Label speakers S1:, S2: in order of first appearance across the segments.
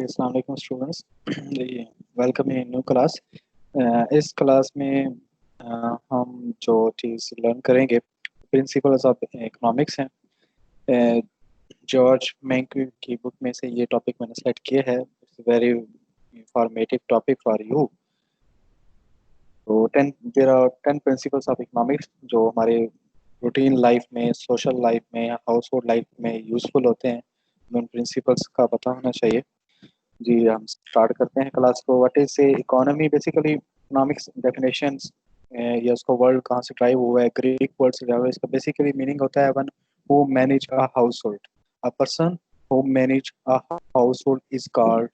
S1: जी, अस्सलाम वालेकुम स्टूडेंट्स। जी, वेलकम इन न्यू क्लास। इस क्लास में हम जो चीज़ लर्न करेंगे प्रिंसिपल्स ऑफ इकोनॉमिक्स हैं। अ, जॉर्ज मैंक्यू की बुक में से ये टॉपिक मैंने सेलेक्ट किया है। It's very informative topic for you. तो there are 10 principles of economics जो हमारे रूटीन लाइफ में, सोशल लाइफ में, हाउस होल्ड लाइफ में यूज़फुल होते हैं। हमें उन प्रिंसिपल्स का पता होना चाहिए। जी, हम स्टार्ट करते हैं क्लास को। What is a economy? Basically economics definitions या उसका वर्ड कहाँ से ड्राइव हुआ है, ग्रीक वर्ड से ड्राइव हुआ है। इसका बेसिकली मीनिंग होता है one who manage a house hold. A person who manage a house hold is called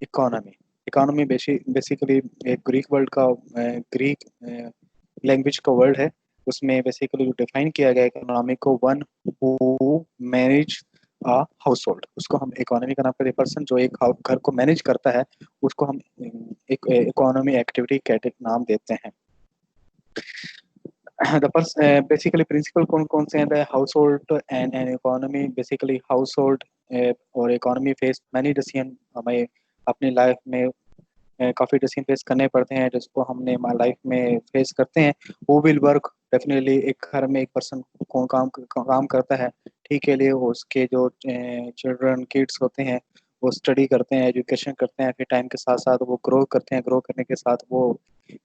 S1: economy. Economy basically एक ग्रीक वर्ड का ग्रीक लैंग्वेज का वर्ड है। उसमें बेसिकली डिफाइन किया गया है इकोनॉमी को, one who manage a house hold. उसको हम इकोनॉमी का नाम करते हैं। पर्सन जो एक घर को मैनेज करता है उसको हम एक इकोनॉमी एक्टिविटी कैटेगरी नाम देते हैं। द बेसिकली प्रिंसिपल कौन कौन से हैं? The house hold and an economy. Basically house hold और इकोनॉमी फेस मैनी डिसीजन। हमें अपनी लाइफ में काफ़ी डिसीजन फेस करने पड़ते हैं जिसको हमने लाइफ में फेस करते हैं। Who will work? डेफिनेटली एक घर में एक पर्सन कौन काम करता है, ठीक है लिए उसके जो चिल्ड्रन किड्स होते हैं वो स्टडी करते हैं, एजुकेशन करते हैं। फिर टाइम के साथ साथ वो ग्रो करते हैं। ग्रो करने के साथ वो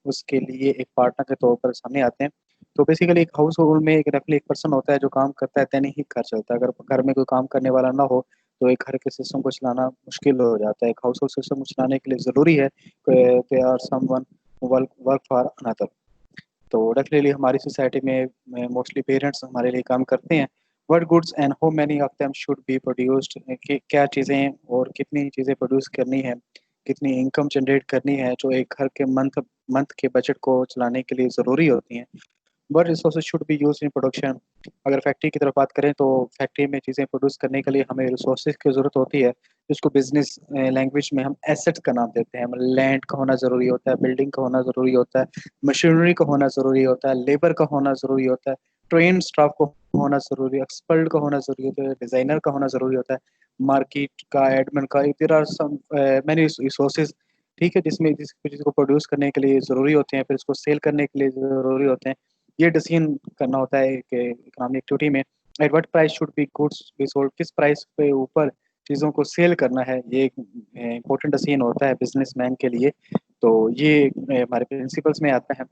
S1: उसके लिए एक पार्टनर के तौर पर सामने आते हैं। तो बेसिकली एक हाउस होल्ड में एक डेफिनेटली एक पर्सन होता है जो काम करता है, देन ही घर चलता है। अगर घर में कोई काम करने वाला ना हो तो एक घर के सिस्टम को चलाना मुश्किल हो जाता है। एक हाउस होल्ड सिस्टम को चलाने के लिए ज़रूरी है they are someone work for another. तो डेफिनेटली हमारी सोसाइटी में मोस्टली पेरेंट्स हमारे लिए काम करते हैं। What goods and how many of them should be produced? क्या चीज़ें और कितनी चीज़ें प्रोड्यूस करनी है, कितनी इनकम जनरेट करनी है जो एक घर के मंथ मंथ के बजट को चलाने के लिए ज़रूरी होती हैं। What resources should be used in production? अगर फैक्ट्री की तरफ बात करें तो फैक्ट्री में चीज़ें प्रोड्यूस करने के लिए हमें रिसोर्सेज की ज़रूरत होती है, जिसको बिजनेस लैंग्वेज में हम एसेट्स का नाम देते हैं। लैंड का होना ज़रूरी होता है, बिल्डिंग का होना ज़रूरी होता है, मशीनरी का होना ज़रूरी होता है, लेबर का होना ज़रूरी होता है, ट्रेन स्टाफ को होना ज़रूरी है, एक्सपर्ट का होना ज़रूरी होता है, डिज़ाइनर का होना ज़रूरी होता है, मार्केट का, एडमिन का। There are some many resources, ठीक है, जिसमें जिस चीज़ को प्रोड्यूस करने के लिए ज़रूरी होते हैं, फिर उसको सेल करने के लिए ज़रूरी होते हैं। ये डिसीजन करना होता है कि इकोनॉमिक एक्टिविटी में at what price should be goods be sold, किस प्राइस पे ऊपर चीज़ों को सेल करना है। ये एक इम्पोर्टेंट डिसीजन होता है बिजनेसमैन के लिए। तो ये हमारे प्रिंसिपल्स में आता है।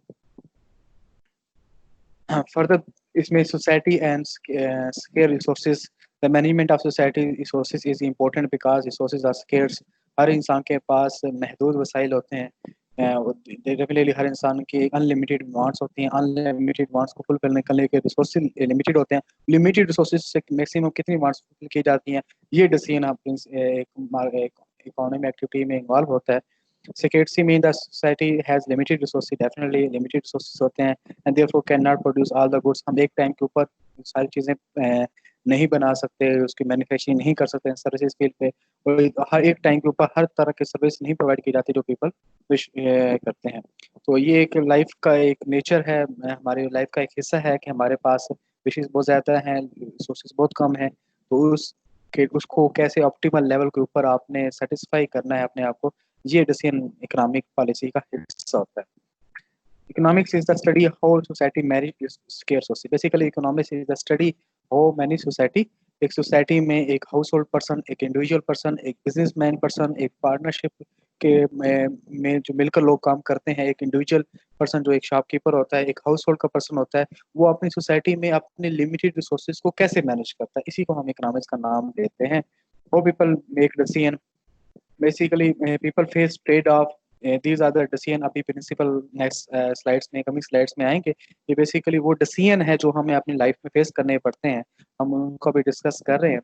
S1: फर्दर इसमें society and scarce resources. The management of society resources is important because resources are scarce. हर इंसान के पास महदूद वसाइल होते हैं। डेफिनेटली हर इंसान की अनलिमिटेड वांट्स होती हैं। अनलिमिटेड वांट्स को फुलफिल करने के रिसोर्सेज लिमिटेड होते हैं। लिमिटेड रिसोर्सेज से मैक्सिमम कितनी वांट्स फुलफिल की जाती हैं, ये डिसीजन आप एक इकोनॉमी एक्टिविटी में इन्वॉल्व होता है। Security mean the society has limited resources, definitely limited resources होते हैं and therefore cannot produce all the goods। हम एक टाइम के ऊपर सारी चीज़ें नहीं बना सकते, उसकी मैन्युफैक्चरिंग नहीं कर सकते सर्विसेज फील्ड पे। और हर एक टाइम के ऊपर हर तरह की सर्विस नहीं प्रोवाइड की जाती जो पीपल विश करते हैं। तो ये एक लाइफ का एक नेचर है, हमारी लाइफ का एक हिस्सा है कि हमारे पास विशेष बहुत ज़्यादा हैं, रिसोर्सेज बहुत कम है। तो उसको कैसे ऑप्टिमल लेवल के ऊपर आपने सेटिस्फाई करना है अपने आप को, ये डिसीजन इकोनॉमिक पॉलिसी का हिस्सा होता है। Economics is the study how society manage scarce resources. Basically, economics is the study how many society, एक सोसाइटी में एक हाउस होल्ड पर्सन, एक इंडिविजुअल पर्सन, एक बिजनेसमैन पर्सन, एक पार्टनरशिप के में जो मिलकर लोग काम करते हैं, एक इंडिविजुअल पर्सन जो एक शॉपकीपर होता है, एक हाउस होल्ड का पर्सन होता है, वो अपनी सोसाइटी में अपने लिमिटेड रिसोर्सेज को कैसे मैनेज करता है, इसी को हम इकोनॉमिक्स का नाम देते हैं। वो people make decision. Basically people face trade off. These are the decision. अभी प्रिंसिपल नेक्स्ट स्लाइड्स में, कमिंग स्लाइड्स में आएंगे। ये बेसिकली वो डिसीजन है जो हमें अपनी लाइफ में फेस करने पड़ते हैं, हम उनको भी डिस्कस कर रहे हैं।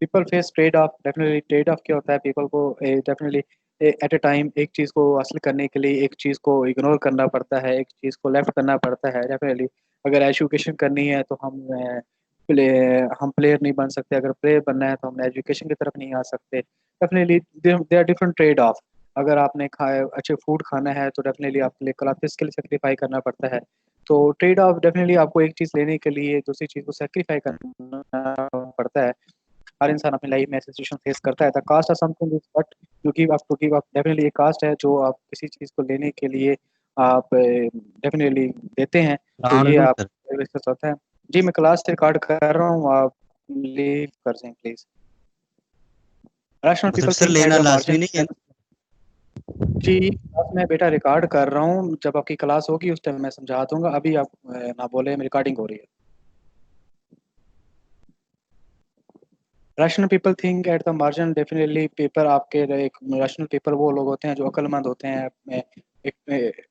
S1: People face trade of. Definitely trade off क्या होता है? पीपल को डेफिनेटली एट ए टाइम एक चीज़ को हासिल करने के लिए एक चीज़ को इग्नोर करना पड़ता है, एक चीज़ को लेफ्ट करना पड़ता है। डेफिनेटली अगर एजुकेशन करनी है तो प्ले हम प्लेयर नहीं बन सकते, अगर प्लेयर बनना है तो हम एजुकेशन की तरफ नहीं आ सकते। Definitely they are different trade off. अगर आपने खाए अच्छे फूड खाना है तो डेफिनेटली आपके लिए क्लासेस के लिए सेक्रीफाई करना पड़ता है। तो ट्रेड ऑफ डेफिनेटली आपको एक चीज़ लेने के लिए दूसरी चीज़ को सेक्रीफाई करना पड़ता है। हर इंसान अपनी लाइफ में ऐसी सिचुएशन फेस करता है। The cost of something is what you give up to give up. Definitely एक कास्ट है जो आप किसी चीज़ को लेने के लिए आप डेफिनेटली देते हैं, तो
S2: राउंड
S1: ये
S2: में
S1: आप
S2: सर।
S1: होता है। जी मैं क्लास से रिकॉर्ड कर रहा हूँ, आप लीव कर दें प्लीज। रैशनल
S2: मतलब
S1: पीपल
S2: सर
S1: थिंक एट
S2: लेना
S1: द
S2: लाजमी
S1: मार्जिन।
S2: नहीं है।
S1: जी क्लास में बेटा रिकॉर्ड कर रहा हूँ, जब आपकी क्लास होगी उस टाइम मैं समझा दूंगा, अभी आप ना बोले, रिकॉर्डिंग हो रही है। Rational people think at the margin. Definitely paper आपके एक रैशनल पेपर वो लोग होते हैं जो अक्लमंद होते हैं, अपने एक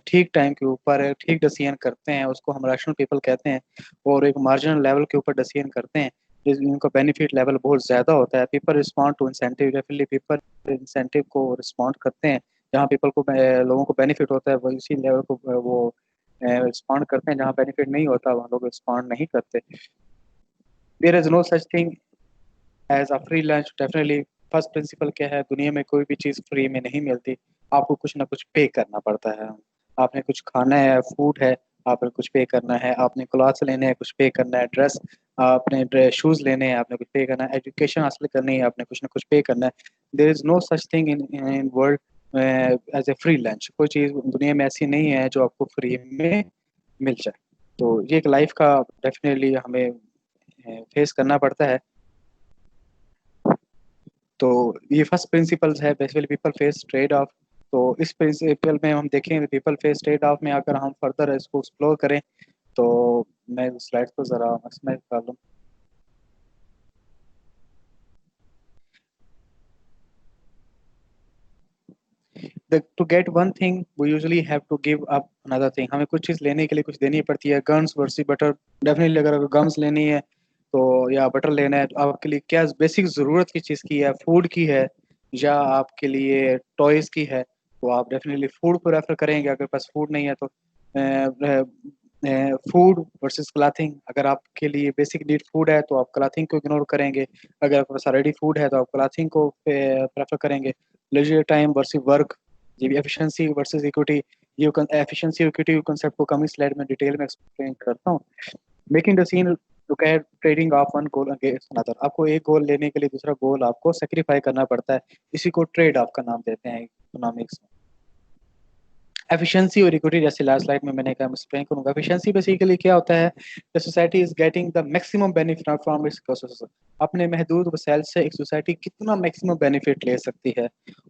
S1: ठीक टाइम के ऊपर ठीक डिसीजन करते हैं, उसको हम रैशनल पीपल कहते हैं। और एक मार्जिनल लेवल के ऊपर डिसीजन करते हैं जिनका बेनिफिट लेवल बहुत ज़्यादा होता है। People respond to incentive. Definitely people incentive को रिस्पॉन्ड करते हैं, जहाँ पीपल को लोगों को बेनिफिट होता है वो इसी लेवल को वो रिस्पॉन्ड करते हैं, जहाँ बेनिफिट नहीं होता वहाँ लोग रिस्पॉन्ड नहीं करते। There is no such thing as a free lunch. Definitely first principal क्या है, दुनिया में कोई भी चीज़ फ्री में नहीं मिलती, आपको कुछ ना कुछ पे करना पड़ता है। आपने कुछ खाना है, फूड है, आपने कुछ पे करना है। आपने क्लॉथ्स लेने हैं, कुछ पे करना है। ड्रेस, आपने ड्रेस शूज़ लेने हैं, आपने कुछ पे करना है। एजुकेशन हासिल करनी है, आपने कुछ ना कुछ पे करना है। There is no such thing in world as a free lunch. कोई चीज़ दुनिया में ऐसी नहीं है जो आपको फ्री में मिल जाए। तो ये एक लाइफ का डेफिनेटली हमें फेस करना पड़ता है। तो ये फर्स्ट प्रिंसिपल्स है, basically people face trade of. तो इस प्रिंसिपल में हम देखें पीपल फेस ट्रेड ऑफ में अगर हम फर्दर इसको एक्सप्लोर करें, तो मैं स्लाइड्स को ज़रा मैक्सिमाइज कर लूँ। To get one thing we usually have to give up another thing. हमें कुछ चीज़ लेने के लिए कुछ देनी पड़ती है। Guns versus butter. डेफिनेटली अगर गन्स लेनी है तो या बटर लेना है तो आपके लिए क्या बेसिक ज़रूरत की चीज़ की है, फूड की है या आपके लिए टॉयज़ की है, तो आप डेफिनेटली फूड को रेफर करेंगे। अगर पास फूड नहीं है तो फूड वर्सेस क्लॉथिंग। अगर आपके लिए बेसिक नीड फूड है तो आप क्लॉथिंग को इग्नोर करेंगे, अगर आपके पास रेडी फूड है तो आप क्लॉथिंग को प्रेफर करेंगे। Leisure time versus work. ये भी एफिशिएंसी वर्सेस इक्विटी। ये एफिशिएंसी इक्विटी कंसेप्ट को कम स्लाइड में डिटेल में एक्सप्लेन करता हूँ। Making decision look at trading off one goal against another. आपको एक गोल लेने के लिए दूसरा गोल आपको सेक्रीफाई करना पड़ता है, इसी को ट्रेड ऑफ का नाम देते हैं इकोनॉमिक्स में। एफिशिएंसी और इक्विटी, जैसे लास्ट स्लाइड में मैंने कहा, मैं एक्सप्लेन करूंगा। एफिशिएंसी बेसिकली क्या होता है, the society is getting the maximum benefit from its resources. अपने महदूद वसाइल से एक सोसाइटी कितना मैक्सिमम बेनिफिट ले सकती है,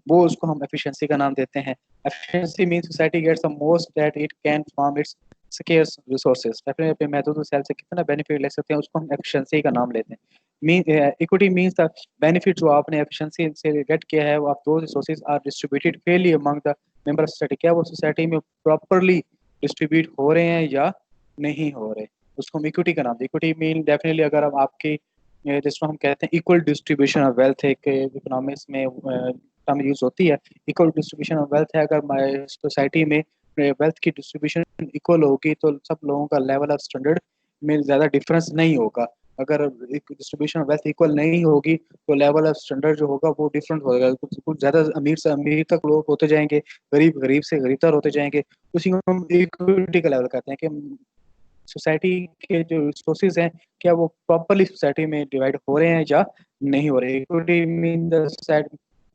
S1: वो उसको हम एफिशिएंसी का नाम देते हैं। Efficiency mean society gets the most that it can from its scarce resources. अपने महदूद वसाइल से कितना बेनिफिट ले सकते हैं उसको हम एफिशिएंसी का नाम लेते हैं। Mean equity means the benefit जो आपने एफिशिएंसी से गेट किया है वो आप दो resources are distributed fairly among the member society. क्या वो सोसाइटी में प्रॉपरली डिस्ट्रीब्यूट हो रहे हैं या नहीं हो रहे, उसको हम इक्विटी का नाम दें। इक्विटी मीन डेफिनेटली अगर हम आपकी जिसको हम कहते हैं इक्वल डिस्ट्रीब्यूशन ऑफ वेल्थ, एक इकोनॉमिक्स में टर्म यूज होती है। इक्वल डिस्ट्रीब्यूशन ऑफ वेल्थ है, अगर सोसाइटी में वेल्थ की डिस्ट्रीब्यूशन इक्वल होगी तो सब लोगों का लेवल ऑफ स्टैंडर्ड में ज़्यादा डिफरेंस नहीं होगा। अगर एक डिस्ट्रीब्यूशन ऑफ वेल्थ इक्वल नहीं होगी तो लेवल ऑफ स्टैंडर्ड जो होगा वो डिफरेंट होगा। कुछ ज़्यादा अमीर से अमीर तक लोग होते जाएंगे, गरीब गरीब से गरीबतर होते जाएंगे। उसी को हम इक्विटी का लेवल कहते हैं कि सोसाइटी के जो रिसोर्सेज हैं क्या वो प्रॉपरली सोसाइटी में डिवाइड हो रहे हैं या नहीं हो रहे। Equity mean the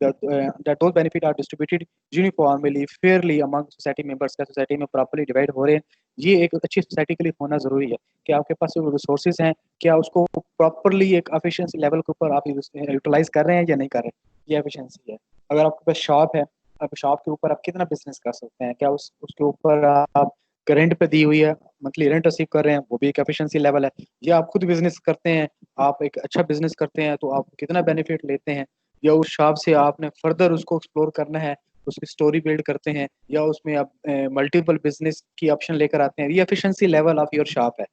S1: that those benefit are distributed uniformly fairly among society members। का सोसाइटी में प्रॉपरली डिवाइड हो रहे हैं, ये एक अच्छी सोसाइटी के लिए होना जरूरी है। कि आपके पास जो रिसोर्सेज हैं क्या उसको प्रॉपरली एक एफिशिएंसी लेवल के ऊपर आप यूटिलाइज कर रहे हैं या नहीं कर रहे हैं, ये एफिशिएंसी है। अगर आपके पास शॉप है, अब शॉप के ऊपर आप कितना बिजनेस कर सकते हैं, क्या उसके ऊपर आप रेंट पे दी हुई है, मंथली रेंट रिसीव कर रहे हैं, वो भी एक एफिशिएंसी लेवल है। या आप खुद बिजनेस करते हैं, आप एक अच्छा बिजनेस करते हैं तो आप कितना बेनिफिट लेते हैं, या उस शॉप से आपने फर्दर उसको एक्सप्लोर करना है, उसकी स्टोरी बिल्ड करते हैं, या उसमें आप मल्टीपल बिजनेस की ऑप्शन लेकर आते हैं। ये efficiency level of your shop है,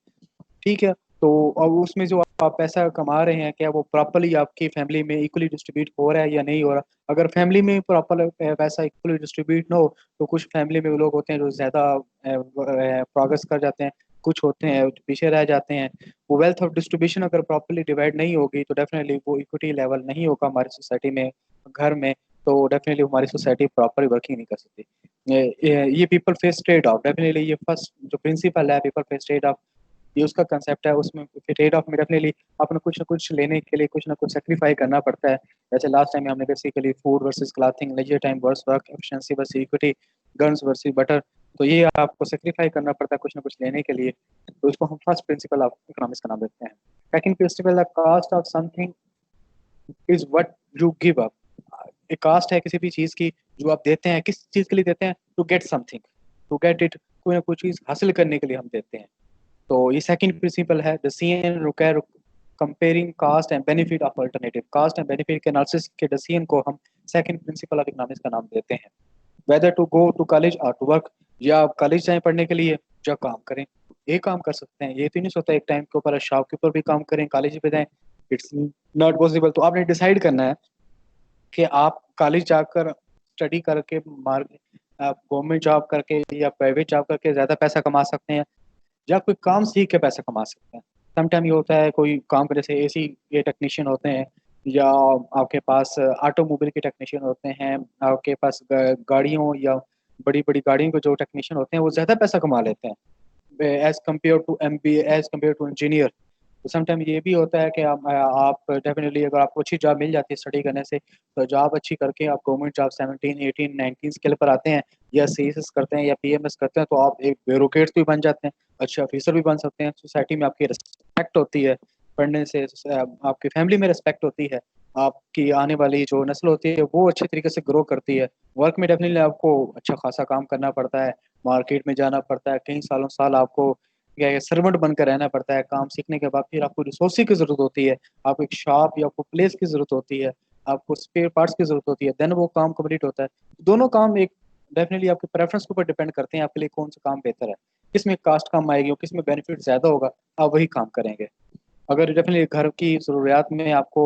S1: ठीक है। तो अब उसमें जो आप पैसा कमा रहे हैं क्या वो प्रॉपरली आपकी फैमिली में इक्वली डिस्ट्रीब्यूट हो रहा है या नहीं हो रहा। अगर फैमिली में प्रॉपर पैसा इक्वली डिस्ट्रीब्यूट ना हो तो कुछ फैमिली में लोग होते हैं जो ज़्यादा प्रोग्रेस कर जाते हैं, कुछ होते हैं जो पीछे रह जाते हैं। वो वेल्थ ऑफ डिस्ट्रीब्यूशन अगर प्रॉपरली डिवाइड नहीं होगी तो डेफिनेटली वो इक्विटी लेवल नहीं होगा हमारी सोसाइटी में, घर में। तो डेफिनेटली हमारी सोसाइटी प्रॉपरली वर्किंग नहीं कर सकती। ये people face trade of. Definitely ये फर्स्ट जो प्रिंसिपल है, पीपल फेस ट्रेड ऑफ। ये उसका कंसेप्ट है। उसमें ट्रेड ऑफ में डेफिनेटली आपने कुछ ना कुछ लेने के लिए कुछ ना कुछ सेक्रीफाई करना पड़ता है। जैसे लास्ट टाइम हमने basically food versus clothing, leisure time versus work, efficiency versus equity, guns versus butter. तो ये आपको सेक्रीफाई करना पड़ता है कुछ ना कुछ लेने के लिए। तो इसको हम फर्स्ट प्रिंसिपल ऑफ इकोनॉमिक्स का नाम देते हैं। Second principal, the cost of something is what you give up. एक कास्ट है किसी भी चीज की जो आप देते हैं, किस चीज के लिए देते हैं? To get something, to get it, कोई ना कोई चीज हासिल करने के लिए हम देते हैं। तो ये सेकंड प्रिंसिपल है। Decision require comparing cost and benefit of alternative. Cost and benefit के एनालिसिस के डसीएन को हम सेकंड प्रिंसिपल ऑफ इकोनॉमिक्स का नाम देते हैं। Whether to go to college और टू वर्क, या आप कॉलेज जाएं पढ़ने के लिए या काम करें, ये काम कर सकते हैं। ये तो नहीं सोचता एक टाइम के ऊपर शॉप के ऊपर भी काम करें, कॉलेज पे जाएं, इट्स नॉट पॉसिबल। तो आपने डिसाइड करना है कि आप कॉलेज जाकर स्टडी करके मार्क आप गवर्नमेंट जॉब करके या प्राइवेट जॉब करके ज़्यादा पैसा कमा सकते हैं, या कोई काम सीख के पैसा कमा सकते हैं। समटाइम ये होता है कोई काम करे, जैसे एसी के टेक्नीशियन होते हैं, या आपके पास ऑटोमोबाइल के टेक्नीशियन होते हैं, आपके पास गाड़ियों या बड़ी बड़ी गाड़ियों के जो टेक्नीशियन होते हैं वो ज़्यादा पैसा कमा लेते हैं as compare to MBA, as compare to engineer. तो समटाइम ये भी होता है कि आप डेफिनेटली अगर आपको अच्छी जॉब मिल जाती है स्टडी करने से, तो जॉब अच्छी करके आप गवर्नमेंट जॉब 17 18 19 स्केल पर आते हैं, या CSS करते हैं या PMS करते हैं, तो आप एक ब्यूरोक्रेट भी बन जाते हैं, अच्छे ऑफिसर भी बन सकते हैं। सोसाइटी में आपकी रिस्पेक्ट होती है पढ़ने से, आपकी फैमिली में रिस्पेक्ट होती है, आपकी आने वाली जो नस्ल होती है वो अच्छे तरीके से ग्रो करती है। वर्क में डेफिनेटली आपको अच्छा खासा काम करना पड़ता है, मार्केट में जाना पड़ता है, कई सालों साल आपको क्या है सर्वेंट बनकर रहना पड़ता है। काम सीखने के बाद फिर आपको रिसोर्सेज की जरूरत होती है, आपको एक शॉप या आपको प्लेस की जरूरत होती है, आपको स्पेयर पार्ट्स की जरूरत होती है, देन वो काम कंप्लीट होता है। दोनों काम एक डेफिनेटली आपके प्रेफरेंस के ऊपर डिपेंड करते हैं, आपके लिए कौन सा काम बेहतर है, किसमें कास्ट कम आएगी और किसमें बेनिफिट ज्यादा होगा, आप वही काम करेंगे। अगर डेफिनेटली घर की ज़रूरियात में आपको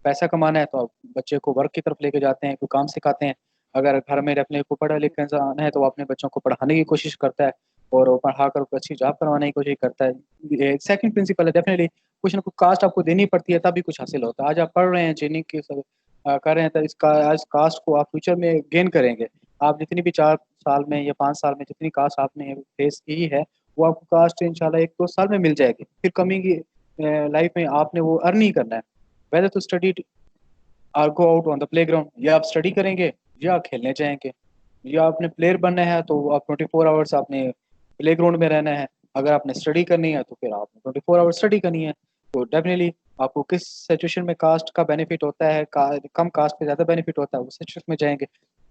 S1: पैसा कमाना है तो आप बच्चे को वर्क की तरफ लेके जाते हैं, कोई काम सिखाते हैं। अगर घर में डेफिनेटली कोई पढ़ा लिखा इंसान है तो वो अपने बच्चों को पढ़ाने की कोशिश करता है और वो पढ़ा कर अच्छी जॉब करवाने की कोशिश करता है। सेकंड प्रिंसिपल है डेफिनेटली कुछ ना कुछ कास्ट आपको देनी पड़ती है तभी कुछ हासिल होता है। आज आप पढ़ रहे हैं जिन्हीं के कर रहे हैं तो इसका आज कास्ट को आप फ्यूचर में गेन करेंगे। आप जितनी भी 4 साल में या 5 साल में जितनी कास्ट आपने फेस की है वो आपको कास्ट इंशाल्लाह 1 2 साल में मिल जाएगी। फिर कमी की लाइफ में आपने वो अर्न ही करना है। वेदर टू स्टडी और go out on the playground, या आप स्टडी करेंगे या खेलने जाएंगे, या आपने प्लेयर बनना है तो आप 24 आवर्स आपने प्लेग्राउंड में रहना है। अगर आपने स्टडी करनी है तो फिर आपने 24 आवर्स स्टडी करनी है। तो डेफिनेटली आपको किस सिचुएशन में कास्ट का बेनिफिट होता है, कम कास्ट पे ज़्यादा बेनिफिट होता है, उस सिचुएशन में जाएंगे।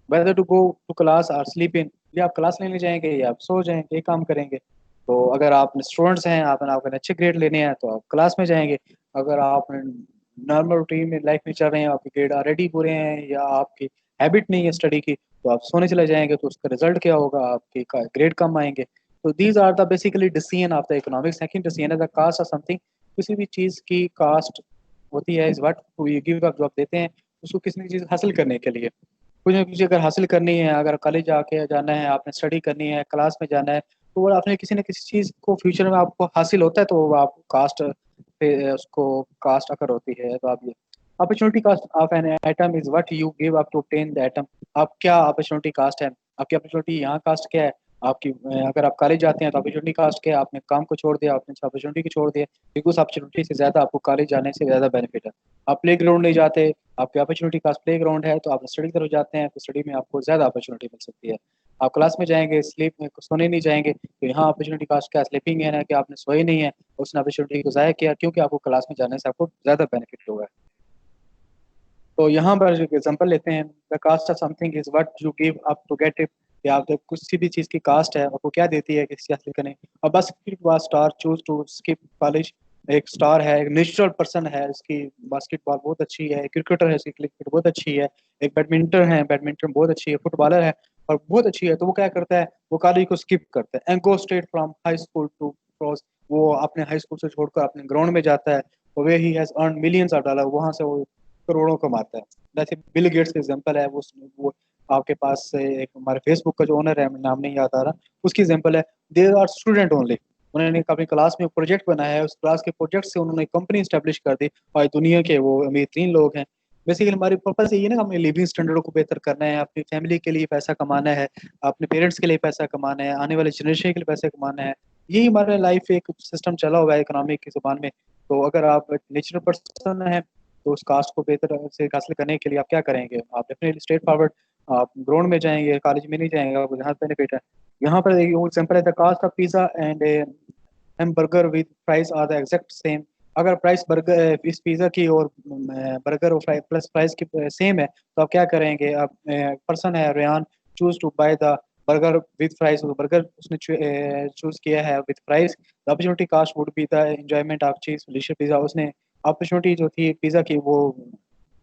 S1: Whether to go to class और स्लीप इन, या आप क्लास लेने जाएंगे या आप सो जाएंगे, ये काम करेंगे। तो अगर आप स्टूडेंट्स हैं, आपने अच्छे ग्रेड लेने हैं तो आप क्लास में जाएंगे। अगर आप नॉर्मल रूटीन में लाइफ में चल रहे हैं, आपके ग्रेड ऑलरेडी बुरे हैं या आपकी हैबिट नहीं है स्टडी की, तो आप सोने चले जाएंगे तो उसका रिजल्ट क्या होगा, आपके ग्रेड कम आएंगे। तो these are the basically decision of the economics. Second decision है द कास्ट ऑफ समथिंग। किसी भी चीज़ की कास्ट होती है is what you give up, जो आप देते हैं उसको किसी भी चीज़ हासिल करने के लिए। कुछ ना कुछ अगर हासिल करनी है, अगर कॉलेज जाके जाना है, आपने स्टडी करनी है, क्लास में जाना है, तो वो आपने किसी न किसी चीज़ को फ्यूचर में आपको हासिल होता है तो वो आप कास्ट पे उसको कास्ट अगर होती है तो आप ये opportunity cost of an item is what you give up to obtain the item. आप क्या अपॉर्चुनिटी कास्ट है, आपकी अपॉर्चुनिटी यहाँ कास्ट क्या है आपकी। अगर आप कॉलेज जाते हैं तो अपॉर्चुनिटी कास्ट क्या है, आपने काम को छोड़ दिया, आपने अपॉर्चुनिटी को छोड़ दिया, क्योंकि उस अपॉर्चुनिटी से ज़्यादा आपको कॉलेज जाने से ज़्यादा बेनिफिट है। आप प्ले ग्राउंड नहीं जाते, आपकी अपॉर्चुनिटी कास्ट प्ले ग्राउंड है तो आप स्टडी की तरफ जाते हैं तो स्टडी में आपको ज़्यादा अपॉर्चुनिटी मिल सकती है। आप क्लास में जाएंगे, स्लीप में सोने नहीं जाएंगे, तो यहाँ अपॉर्चुनिटी कास्ट क्या स्लीपिंग है ना कि आपने सोए नहीं है, उसने अपॉर्चुनिटी को ज़ाया किया, क्योंकि आपको क्लास में जाने से आपको ज़्यादा बेनिफिट होगा। तो यहाँ पर एग्जांपल लेते हैं, the cost of something is what you give up to get it. या आप जब किसी भी चीज़ की कास्ट है आपको क्या देती है किसी हासिल करने। और बस star choose to skip college. एक स्टार है, एक नेचुरल पर्सन है, इसकी बास्केटबॉल बहुत अच्छी है, क्रिकेटर है इसकी क्रिकेट बहुत अच्छी है, एक बैडमिंटन है बैडमिंटन बहुत अच्छी है, फुटबॉलर है और बहुत अच्छी है, तो वो क्या करता है वो कॉलेज को स्किप करता है and go straight from high school to cross. वो अपने हाई स्कूल से छोड़कर अपने ग्राउंड में जाता है, वे he has earn millions of dollar, वहां से वो करोड़ों कमाता है। जैसे बिल गेट्स का एग्जांपल है, वो आपके पास से एक हमारे फेसबुक का जो ओनर है, नाम नहीं याद आ रहा, उसकी एग्जांपल है, देर आर स्टूडेंट ओनली। उन्होंने अपनी क्लास में प्रोजेक्ट बनाया है, उस क्लास के प्रोजेक्ट से उन्होंने कंपनी स्टैब्लिश कर दी और दुनिया के वो अमीर 3 लोग हैं। बेसिकली हमारी पर्पस यही है ना, अपने लिविंग स्टैंडर्ड को बेहतर करना है, अपनी फैमिली के लिए पैसा कमाना है, अपने पेरेंट्स के लिए पैसा कमाना है, आने वाले जनरेशन के लिए पैसा कमाना है। यही हमारा लाइफ एक सिस्टम चला हुआ है इकोनॉमिक की जुबान में। तो अगर आप नेचुरल पर्सन हैं तो उस कास्ट को बेहतर से हासिल करने के लिए आप क्या करेंगे? आप डेफिनेटली स्ट्रेट फॉरवर्ड आप ग्राउंड में जाएंगे, कॉलेज में नहीं जाएंगे, आपको जहाँ बेनिफिट है। यहाँ पर एक एग्जाम्पल है, the cost of pizza and burger with price are the exact same. अगर प्राइस बर्गर इस पिज्जा की और बर्गर और प्लस प्राइस की सेम है तो आप क्या करेंगे? आप पर्सन है Ryan, choose to buy the burger with price. Burger उसने चूज किया है with price. The opportunity cost would be the enjoyment of cheese delicious pizza. उसने अपॉर्चुनिटी जो थी पिज्जा की वो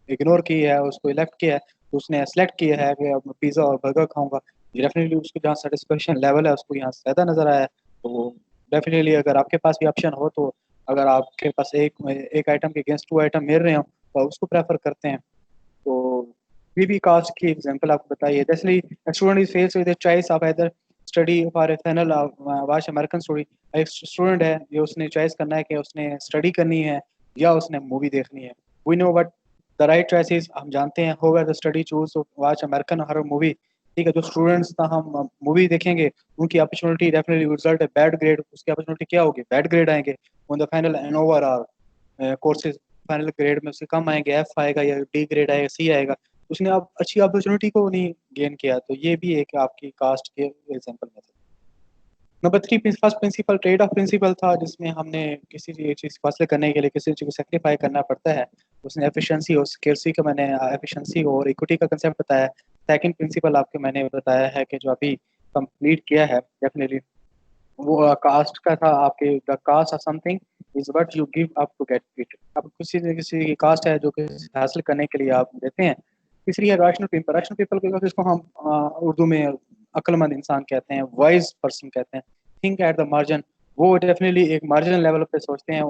S1: इग्नोर की है, उसको इलेक्ट किया है। तो उसने सेलेक्ट किया है कि अब पिज्जा और बर्गर खाऊंगा। डेफिनेटली उसको जहाँ सेटिस्फेक्शन लेवल है उसको यहाँ ज्यादा नजर आया है। तो डेफिनेटली अगर आपके पास भी ऑप्शन हो तो अगर आपके पास एक एक आइटम के अगेंस्ट टू आइटम मिल रहे हो तो आप उसको प्रेफर करते हैं। तो भी कास्ट की एग्जांपल आपको बताइए, जैसे student is face with choice of either study for A final watch American story. एक स्टूडेंट है जो उसने चॉइस करना है कि उसने स्टडी करनी है या उसने मूवी देखनी है। We know but the right choice is, हम जानते हैं होगा the study choose watch American horror movie. ठीक है, जो स्टूडेंट्स का हम मूवी देखेंगे उनकी अपॉर्चुनिटी डेफिनेटली रिजल्ट है बैड ग्रेड, उसकी अपॉर्चुनिटी क्या होगी? बैड ग्रेड आएंगे on the final and overall courses. Final grade में उससे कम आएंगे, एफ आएगा या डी ग्रेड आएगा, सी आएगा। उसने अब अच्छी अपॉर्चुनिटी को नहीं गेन किया। तो ये भी एक आपकी कास्ट के एग्जांपल में थे। Number three, first principal trade off principal था, जिसमें हमने किसी चीज को हासिल करने के लिए किसी चीज को सेक्रीफाई करना पड़ता है। उसने एफिशिएंसी और स्केर्सी का मैंने एफिशिएंसी और इक्विटी का कंसेप्ट बताया। सेकंड प्रिंसिपल आपके मैंने बताया है कि जो अभी कंप्लीट किया है डेफिनेटली वो कास्ट का था आपके, the cost of something is what you give up to get it. अब किसी की कास्ट है जो कि हासिल करने के लिए आप देते हैं। तीसरी है रैशनल पीपल। रैशनल पीपल को जिसको हम उर्दू में अक्लमंद इंसान कहते हैं, वाइज पर्सन कहते हैं, थिंक एट द मार्जिन। वो डेफिनेटली एक मार्जिनल लेवल पे सोचते हैं।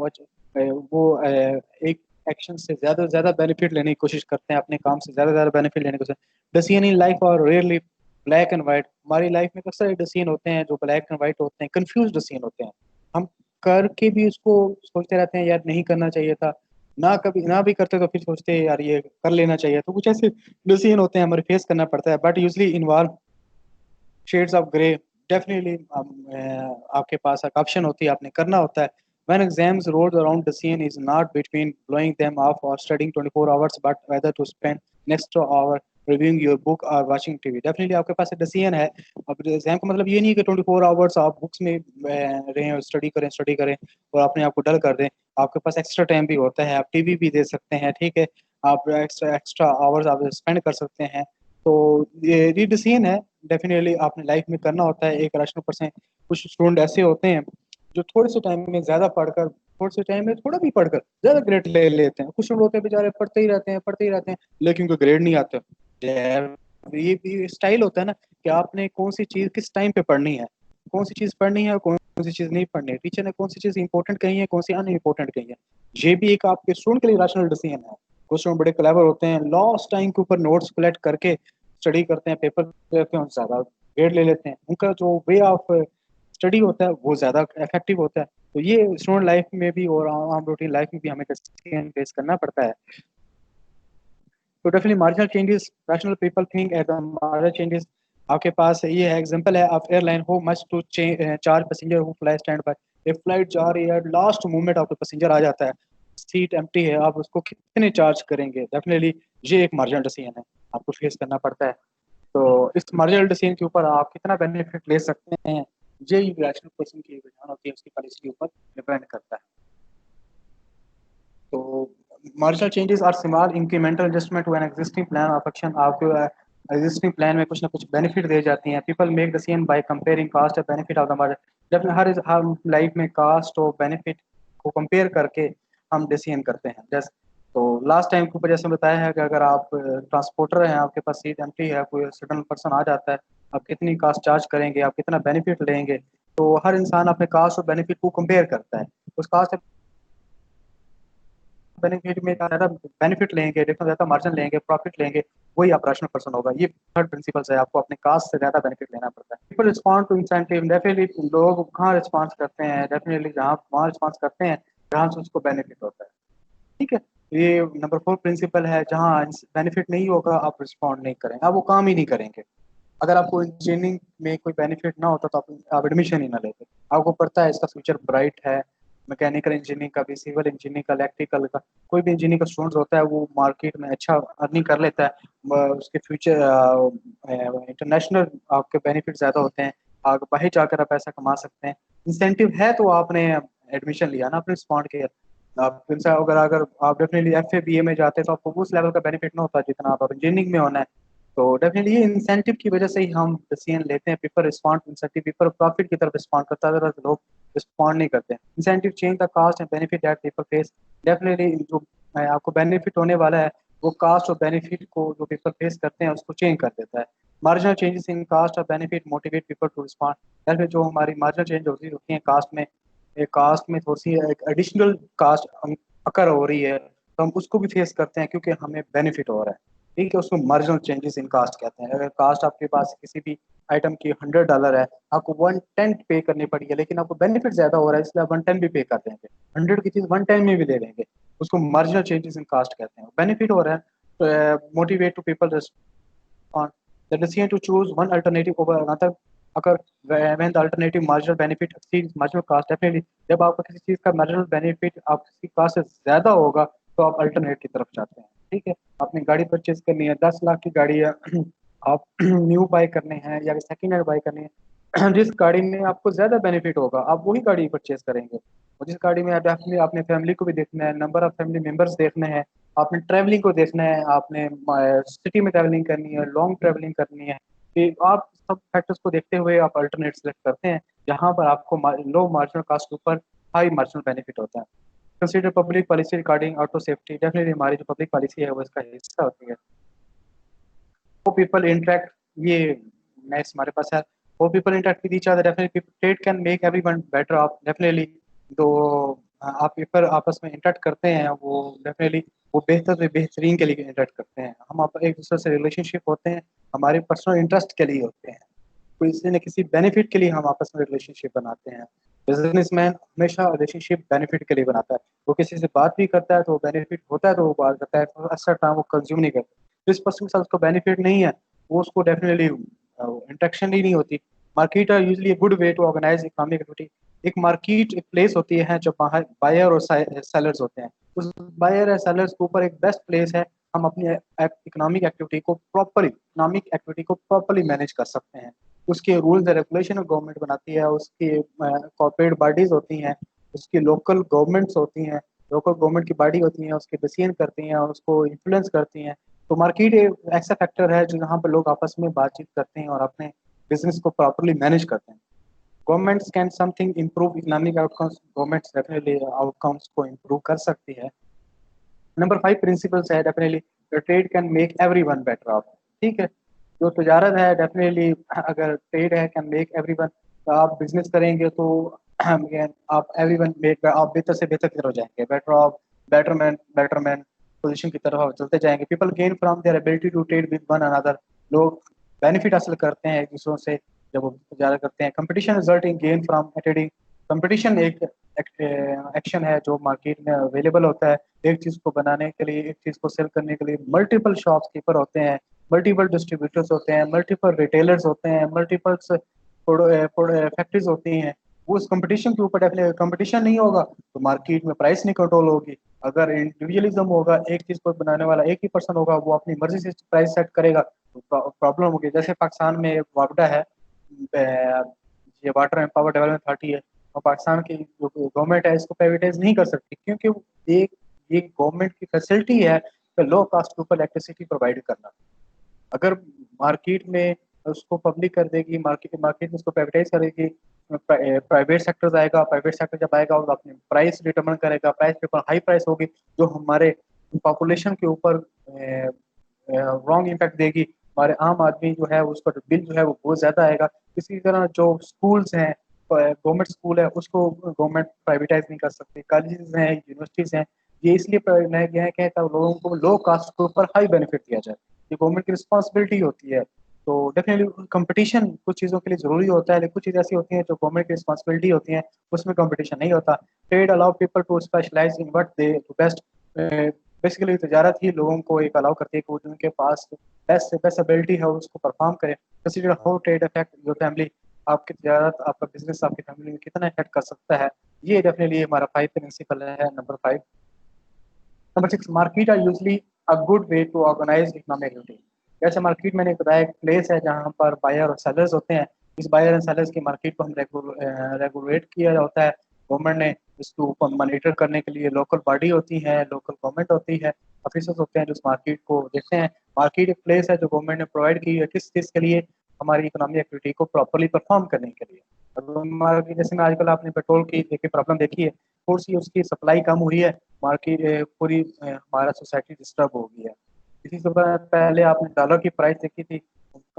S1: एक एक्शन से ज्यादा बेनिफिट लेने की कोशिश करते हैं, अपने काम से ज्यादा बेनिफिट लेने की कोशिश। डिसीजन इन लाइफ और रेयरली ब्लैक एंड व्हाइट। हमारी लाइफ में अक्सर डिसीजन होते हैं जो ब्लैक एंड व्हाइट होते हैं, कंफ्यूज डिसीजन होते हैं। हम करके भी उसको सोचते रहते हैं यार नहीं करना चाहिए था, ना कभी ना भी करते तो फिर सोचते हैं यार ये कर लेना चाहिए। तो कुछ ऐसे डिसीजन होते हैं हमारे फेस करना पड़ता है, but usually involve shades of grey. Definitely आपके पास एक ऑप्शन होती है, आपने करना होता है। When exams roll around, the scene is not between blowing them off or studying 24 hours, but whether to spend next hour reviewing your book or watching TV. Definitely आपके पास एक डिसीजन है। अब एग्जाम का मतलब ये नहीं है कि 24 आवर्स आप बुक्स में रहें और स्टडी करें और अपने आप को डल कर दें। आपके पास एक्स्ट्रा टाइम भी होता है, आप टीवी भी दे सकते हैं। ठीक है, आप एक्स्ट्रा एक्स्ट्रा आवर्स आप स्पेंड कर सकते हैं। तो ये डिसीजन है डेफिनेटली आपने लाइफ में करना होता है। एक रैशनल पर्सन, कुछ स्टूडेंट ऐसे होते हैं जो थोड़े से टाइम में ज्यादा पढ़कर, थोड़े से टाइम में थोड़ा भी पढ़कर ज्यादा ग्रेड ले लेते हैं। कुछ लोग होते हैं बेचारे पढ़ते ही रहते हैं लेकिन उनको ग्रेड नहीं आता। यार, ये भी स्टाइल होता है ना कि आपने कौन सी चीज किस टाइम पे पढ़नी है, कौन सी चीज पढ़नी है और कौन सी चीज नहीं पढ़नी है। टीचर ने कौन सी चीज इंपॉर्टेंट कही है, कौन सी अन इम्पोर्टेंट कही है। ये भी एक आपके स्टूडेंट के लिए रैशनल डिसीजन है। कुछ स्टूडेंट बड़े क्लेवर होते हैं, लॉस्ट टाइम के ऊपर नोट्स कलेक्ट करके स्टडी करते हैं, पेपर देते हैं, ज्यादा ग्रेड ले लेते हैं। उनका जो वे ऑफ स्टडी होता है वो ज्यादा इफेक्टिव होता है। तो ये स्टूडेंट लाइफ में भी और आम रूटीन लाइफ में भी हमें फेस करना पड़ता है। तो definitely marginal changes, rational people think at the marginal changes. आपके पास ये है एग्जांपल है of airline who must to charge passenger who fly standby. एक फ्लाइट जा रही है, लास्ट मोमेंट आपका पैसेंजर आ जाता है, सीट एम्प्टी है, आप उसको कितने चार्ज करेंगे? डेफिनेटली ये एक मार्जिनल डिसीजन है, आपको फेस करना पड़ता है। तो इस मार्जिनल डिसीजन के ऊपर आप कितना बेनिफिट ले सकते हैं, ये रैशनल पर्सन की रुझान होती है, उसकी पॉलिसी के ऊपर डिपेंड करता है। तो marginal changes are small incremental adjustment to an existing plan of action. आपको एग्जिस्टिंग प्लान में कुछ ना कुछ बेनिफिट दे जाती हैं। People make decision by comparing cost और बेनिफिट ऑफ द मार्जिन। जब हर लाइफ में कास्ट और बेनिफिट को कंपेयर करके हम डिसीजन करते हैं। जैसे तो लास्ट टाइम के ऊपर जैसे बताया है कि अगर आप ट्रांसपोर्टर हैं, आपके पास सीट एम्प्टी है, कोई सडन पर्सन आ जाता है, आप कितनी कास्ट चार्ज करेंगे, आप कितना बेनिफिट लेंगे? तो हर इंसान अपने कास्ट और बेनिफिट को कंपेयर करता है। उस कास्ट बेनिफिट में ज्यादा बेनिफिट लेंगे, जितना ज्यादा मार्जिन लेंगे, प्रॉफिट लेंगे, वही ऑपरेशनल पर्सन होगा। ये थर्ड प्रिंसिपल है, आपको अपने कास्ट से ज्यादा बेनिफिट लेना पड़ता है। People respond to incentive. Definitely लोग कहाँ रिस्पॉन्स करते हैं? डेफिनेटली जहाँ वहाँ रिस्पॉन्स करते हैं जहाँ से उसको बेनिफिट होता है। ठीक है, ये नंबर फोर प्रिंसिपल है, जहाँ बेनिफिट नहीं होगा आप रिस्पॉन्ड नहीं करेंगे, आप वो काम ही नहीं करेंगे। अगर आपको इंजीनियरिंग में कोई बेनिफिट ना होता तो आप एडमिशन ही ना लेते। आपको पता है इसका फ्यूचर ब्राइट है, मैकेनिकल इंजीनियरिंग का भी, सिविल इंजीनियरिंग का, इलेक्ट्रिकल का, कोई भी इंजीनियरिंग का स्टूडेंट होता है वो मार्केट में अच्छा अर्निंग कर लेता है। उसके फ्यूचर इंटरनेशनल आपके बेनिफिट ज़्यादा होते हैं, आप बाहर जाकर आप पैसा कमा सकते हैं। इंसेंटिव है तो आपने एडमिशन लिया ना, अपने स्पॉन्ड के। आप अगर अगर आप डेफिनेटली एफ ए बी ए में जाते हैं तो आपको उस लेवल का बेनिफिट ना होता जितना आप इंजीनियरिंग में होना है। तो डेफिनेटली ये इंसेंटिव की वजह से ही हम डिसीजन लेते हैं। Paper respond incentive, paper profit की तरफ रिस्पॉन्ड करता है, अदरवाइज लोग रिस्पॉन्ड नहीं करते। Incentive change the cost and benefit that people face. Definitely जो आपको बेनिफिट होने वाला है वो कास्ट और बेनिफिट को जो पीपल फेस करते हैं उसको चेंज कर देता है। मार्जिनल चेंजेस इन कास्ट और benefit motivate people to respond. Definitely जो हमारी मार्जिनल चेंज होती है कास्ट में, एक कास्ट में थोड़ी सी एक एडिशनल कास्ट अकर हो रही है तो हम उसको भी फेस करते हैं क्योंकि हमें बेनिफिट हो रहा है। ठीक है, उसको मार्जिनल चेंजेस इन कास्ट कहते हैं। अगर कास्ट आपके पास किसी भी आइटम की $100 है, आपको 110 पे करनी पड़ी है, लेकिन आपको बेनिफिट ज्यादा हो रहा है इसलिए आप 110 भी पे कर देंगे, 100 की चीज 110 में भी दे देंगे। उसको मार्जिनल चेंजेस इन कास्ट कहते हैं। बेनिफिट हो रहा है, motivate to people on the decision to choose one alternative over another occur when the alternative marginal benefit exceeds marginal cost। Definitely जब आपको किसी चीज का मार्जिनल बेनिफिट आप किसी कास्ट से ज्यादा होगा तो आप अल्टरनेट की तरफ जाते हैं। ठीक है, आपने गाड़ी परचेज करनी है, 10 लाख की गाड़ी है, आप न्यू बाई करने हैं या सेकेंड हैंड बाई करनी है, जिस गाड़ी में आपको ज्यादा बेनिफिट होगा आप वही गाड़ी परचेज करेंगे। और जिस गाड़ी में डेफिनेटली आपने फैमिली को भी देखना है, नंबर ऑफ फैमिली मेंबर्स देखने हैं, आपने ट्रैवलिंग को देखना है, आपने सिटी में ट्रैवलिंग करनी है, लॉन्ग ट्रैवलिंग करनी है, तो आप सब फैक्टर्स को देखते हुए आप अल्टरनेट सेलेक्ट करते हैं जहां पर आपको लो मार्जिनल कास्ट के ऊपर हाई मार्जिनल बेनिफिट होता है। Consider public policy regarding auto safety. Definitely हमारी जो पब्लिक पॉलिसी है वो इसका हिस्सा होती है। वो पीपल इंटरेक्ट, ये नेक्स्ट हमारे पास है, वो people interact with each other. Definitely trade can make everyone better of. Definitely तो आप पेपर आपस में इंटरेक्ट करते हैं वो डेफिनेटली वो बेहतर से बेहतरीन के लिए इंटरेक्ट करते हैं। हम आप एक दूसरे से रिलेशनशिप होते हैं, हमारे पर्सनल इंटरेस्ट के लिए होते हैं, किसी न किसी बेनिफिट के लिए हम आपस में रिलेशनशिप बनाते हैं। बिजनेसमैन हमेशा रिलेशनशिप बेनिफिट के लिए बनाता है। वो किसी से बात भी करता है तो बेनिफिट होता है तो वो बात करता है, तो अच्छा टाइम वो कंज्यूम नहीं करता। जिस पर्सन के साथ उसको बेनिफिट नहीं है वो उसको डेफिनेटली इंटरेक्शन ही नहीं होती। Market are usually good way to organize economic activity. एक मार्केट एक प्लेस होती है जब बाहर बायर और सेलर्स होते हैं। उस बायर या सेलर्स के ऊपर एक बेस्ट प्लेस है, हम अपनी इकोनॉमिक एक्टिविटी को प्रॉपरली मैनेज कर सकते हैं। उसके रूल्स एंड रेगुलेशन गवर्नमेंट बनाती है, उसकी कॉर्पोरेट बॉडीज होती हैं, उसकी लोकल गवर्नमेंट्स होती हैं, लोकल गवर्नमेंट की बॉडी होती हैं, उसके डिसीजन करती हैं, उसको इन्फ्लुएंस करती हैं। तो मार्केट एक ऐसा फैक्टर है जो यहाँ पर लोग आपस में बातचीत करते हैं और अपने बिजनेस को प्रॉपरली मैनेज करते हैं। Governments can something improve economic outcomes. Governments definitely outcomes को इम्प्रूव कर सकती है। नंबर 5 प्रिंसिपल्स है definitely trade can make everyone better of. ठीक है, जो तजारत है डेफिनेटली अगर ट्रेड है कैन मेक एवरीवन, तो आप बिजनेस करेंगे तो again, आप एवरीवन आप बेहतर से बेहतर की तरफ जाएंगे, बेटर ऑफ बेटरमेंट पोजीशन की तरफ आप चलते जाएंगे। People gain from their ability to trade with one another. लोग बेनिफिट हासिल करते हैं एक दूसरों से जब वो तजारत करते हैं। Competition result in gain from trading. Competition एक एक्शन है जो मार्केट में अवेलेबल होता है। एक चीज को बनाने के लिए, एक चीज को सेल करने के लिए मल्टीपल शॉपकीपर होते हैं, मल्टीपल डिस्ट्रीब्यूटर्स होते हैं, मल्टीपल रिटेलर्स होते हैं, मल्टीपल फैक्ट्रीज होती हैं। वो उस कंपटीशन के ऊपर डेफिनेटली कंपटीशन नहीं होगा तो मार्केट में प्राइस नहीं कंट्रोल होगी। अगर इंडिविजुअलिज्म होगा, एक चीज को बनाने वाला एक ही पर्सन होगा, वो अपनी मर्जी से प्राइस सेट करेगा तो प्रॉब्लम होगी। जैसे पाकिस्तान में वापडा है, ये water and power development authority है, और पाकिस्तान की जो गवर्नमेंट है इसको प्राइवेटाइज नहीं कर सकती क्योंकि ये गवर्नमेंट की फैसिलिटी है लो कास्ट के ऊपर इलेक्ट्रिसिटी प्रोवाइड करना। अगर मार्केट में उसको पब्लिक कर देगी, मार्केट मार्केट में उसको प्राइवेटाइज करेगी, प्राइवेट सेक्टर आएगा, प्राइवेट सेक्टर जब आएगा वो अपनी प्राइस डिटरमिन करेगा, प्राइस के ऊपर हाई प्राइस होगी जो हमारे पॉपुलेशन के ऊपर रॉन्ग इम्पैक्ट देगी। हमारे आम आदमी जो है उसका जो बिल जो है वो बहुत ज्यादा आएगा। इसी तरह जो स्कूल्स हैं, गवर्नमेंट स्कूल है उसको गवर्नमेंट प्राइवेटाइज नहीं कर सकती, कॉलेजेस हैं, यूनिवर्सिटीज हैं, ये इसलिए बनाया गया है कि लोगों को लो कास्ट के ऊपर हाई बेनिफिट दिया जाए। ये गवर्नमेंट की रिस्पॉन्सिबिलिटी होती है। तो डेफिनेटली कंपटीशन कुछ चीज़ों के लिए जरूरी होता है, लेकिन कुछ चीज़ ऐसी होती हैं जो गवर्नमेंट की रिस्पॉन्सिबिलिटी होती हैं, उसमें कंपटीशन नहीं होता। Trade allow people to specialise in what they best. Basically तजारत ही लोगों को एक अलाउ करती है कि वो जो उनके पास बेस्ट से बेस्ट एबिलिटी है उसको परफॉर्म करें consider how trade affect your family, आपकी तजारत आपका बिजनेस आपकी फैमिली में कितना इफेक्ट कर सकता है। ये डेफिनेटली हमारा 5 प्रिंसिपल है। Number 5। Number 6, market are usually a good way to organize economic activity. जैसे मार्केट मैंने बताया एक प्लेस है जहाँ पर बायर और सेलर्स होते हैं। इस बायर एंड सेलर्स की मार्केट को हम रेगुलेट किया होता है। गवर्नमेंट ने इसको ऊपर मॉनिटर करने के लिए लोकल बॉडी होती है, लोकल गवर्नमेंट होती है, ऑफिसर्स होते हैं जो उस मार्केट को देखते हैं। मार्केट एक प्लेस है जो गवर्नमेंट ने प्रोवाइड की है किस चीज़ के लिए, हमारी इकोनॉमिक एक्टिविटी को प्रॉपरली परफॉर्म करने के लिए। मार्केट जैसे में आजकल आपने पेट्रोल की देखिए प्रॉब्लम देखी है, थोड़ी सी उसकी सप्लाई कम हुई है, मार्केट पूरी हमारा सोसाइटी डिस्टर्ब हो गई है। इसी से पहले आपने डॉलर की प्राइस देखी थी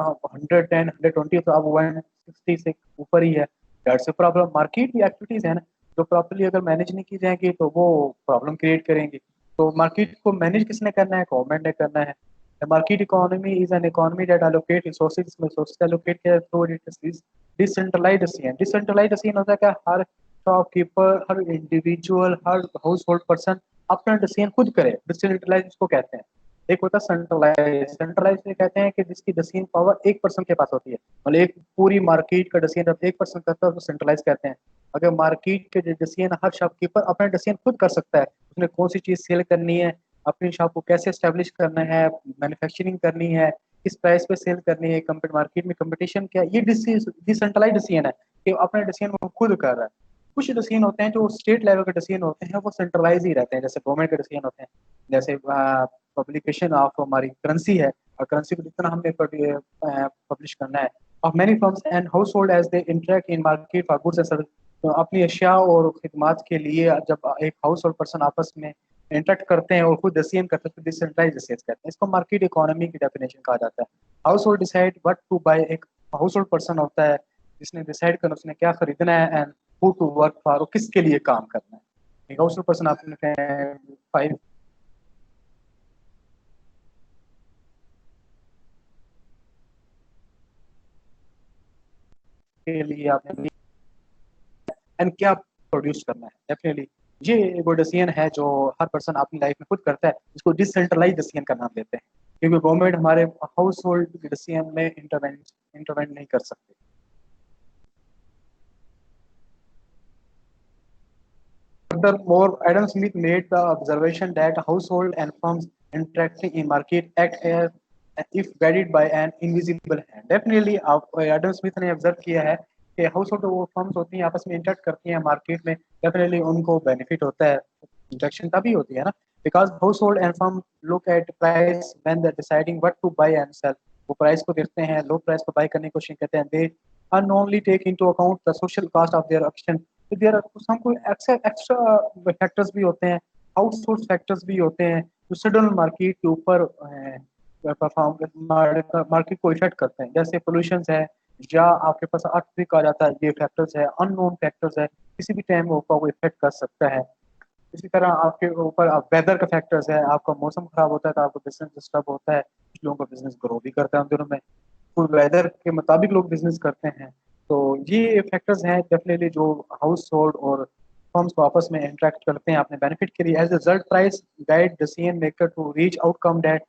S1: 110 120, तो अब 160 से ऊपर ही है। That's a problem. मार्केट की एक्टिविटीज है ना जो प्रॉपरली अगर मैनेज नहीं की जाएंगी तो वो प्रॉब्लम क्रिएट करेंगी। तो मार्केट को मैनेज किसने करना है, गवर्नमेंट ने करना है। Market economy is an economy that allocate resources, resources allocate किया through decentralised scene. Decentralised scene होता है क्या, हर शॉपकीपर, हर इंडिविजुअल, हर हाउस होल्ड पर्सन अपना डिसीजन खुद करे। डिसेंट्रलाइज इसको कहते हैं। एक होता है सेंट्रलाइज। सेंट्रलाइज ये कहते हैं कि जिसकी डिसीजन पावर एक पर्सन के पास होती है, मतलब एक पूरी मार्केट का डिसीजन जब एक पर्सन करता है तो सेंट्रलाइज कहते हैं। अगर मार्केट के डिसीजन हर शॉपकीपर अपना डिसीजन खुद कर सकता है, उसने कौन सी चीज सेल करनी है, अपनी शॉप को कैसे स्टेब्लिश करना है, मैन्युफैक्चरिंग करनी है, किस प्राइस पे सेल करनी है, मार्केट में कंपटीशन क्या है, ये डिसेंट्रलाइज डिसीजन है कि अपने डिसीजन को खुद कर रहा है। कुछ डिसीजन होते हैं जो स्टेट लेवल के डिसीजन होते हैं वो सेंट्रलाइज ही रहते हैं, जैसे गवर्नमेंट के डिसीजन होते हैं। जैसे पब्लिकेशन ऑफ हमारी करेंसी है, और करेंसी को जितना हमने पब्लिश करना है। Of many firms and household as they interact in market for goods and service. तो अपनी अशिया और खिदमात के लिए जब एक हाउस होल्ड पर्सन आपस में इंटरेक्ट करते हैं और खुद डिसीजन करते हैं तो डिसेंट्रलाइज डिसीजन कहते हैं। इसको मार्केट इकोनॉमी की डेफिनेशन कहा जाता है। Household decide what to buy. एक हाउस होल्ड पर्सन होता है जिसने डिसाइड करना उसने क्या खरीदना है, and who to work for, किसके लिए काम करना है। एक हाउस होल्ड पर्सन आपने 5 के लिए आपने एंड क्या प्रोड्यूस करना है। डेफिनेटली ये वो डिसीजन है जो हर पर्सन अपनी लाइफ में खुद करता है, इसको डिसेंट्रलाइज डिसीजन का नाम देते हैं, क्योंकि गवर्नमेंट हमारे हाउस होल्ड डिसीजन में इंटरवेंट नहीं कर सकते। Furthermore, Adam Smith made the observation that household and firms interacting in market act as if guided by an invisible hand. Definitely, Adam Smith ने ऑब्जर्व किया है कि हाउस होल्ड वो फर्म्स होती हैं आपस में इंटरेक्ट करती हैं मार्केट में, डेफिनेटली उनको बेनिफिट होता है। इंटरेक्शन तभी होती है ना, because household and firm look at price when they deciding what to buy and sell. वो प्राइस को देखते हैं, लो प्राइस को बाय करने की कोशिश करते हैं। They only take into account the social cost of their action. तो देयर सम कोई एक्स्ट्रा फैक्टर्स भी होते हैं, आउटसोर्स फैक्टर्स भी होते हैं जो सडन मार्केट के ऊपर परफॉर्म मार्केट को इफेक्ट करते हैं। जैसे पोल्यूशन है, या आपके पास अर्थक्वेक आ जाता है, ये फैक्टर्स है, अननोन फैक्टर्स है, किसी भी टाइम वो आपको इफेक्ट कर सकता है। इसी तरह आपके ऊपर वेदर का फैक्टर्स है, आपका मौसम खराब होता है तो आपका बिजनेस डिस्टर्ब होता है, कुछ लोगों का बिजनेस ग्रो भी करता है उन दिनों में, फुल वेदर के मुताबिक लोग बिजनेस करते हैं। तो ये फैक्टर्स हैं डेफिनेटली जो हाउस होल्ड और फर्म्स को आपस में इंटरेक्ट करते हैं अपने बेनिफिट के लिए। As a result price guide decision maker to reach outcome that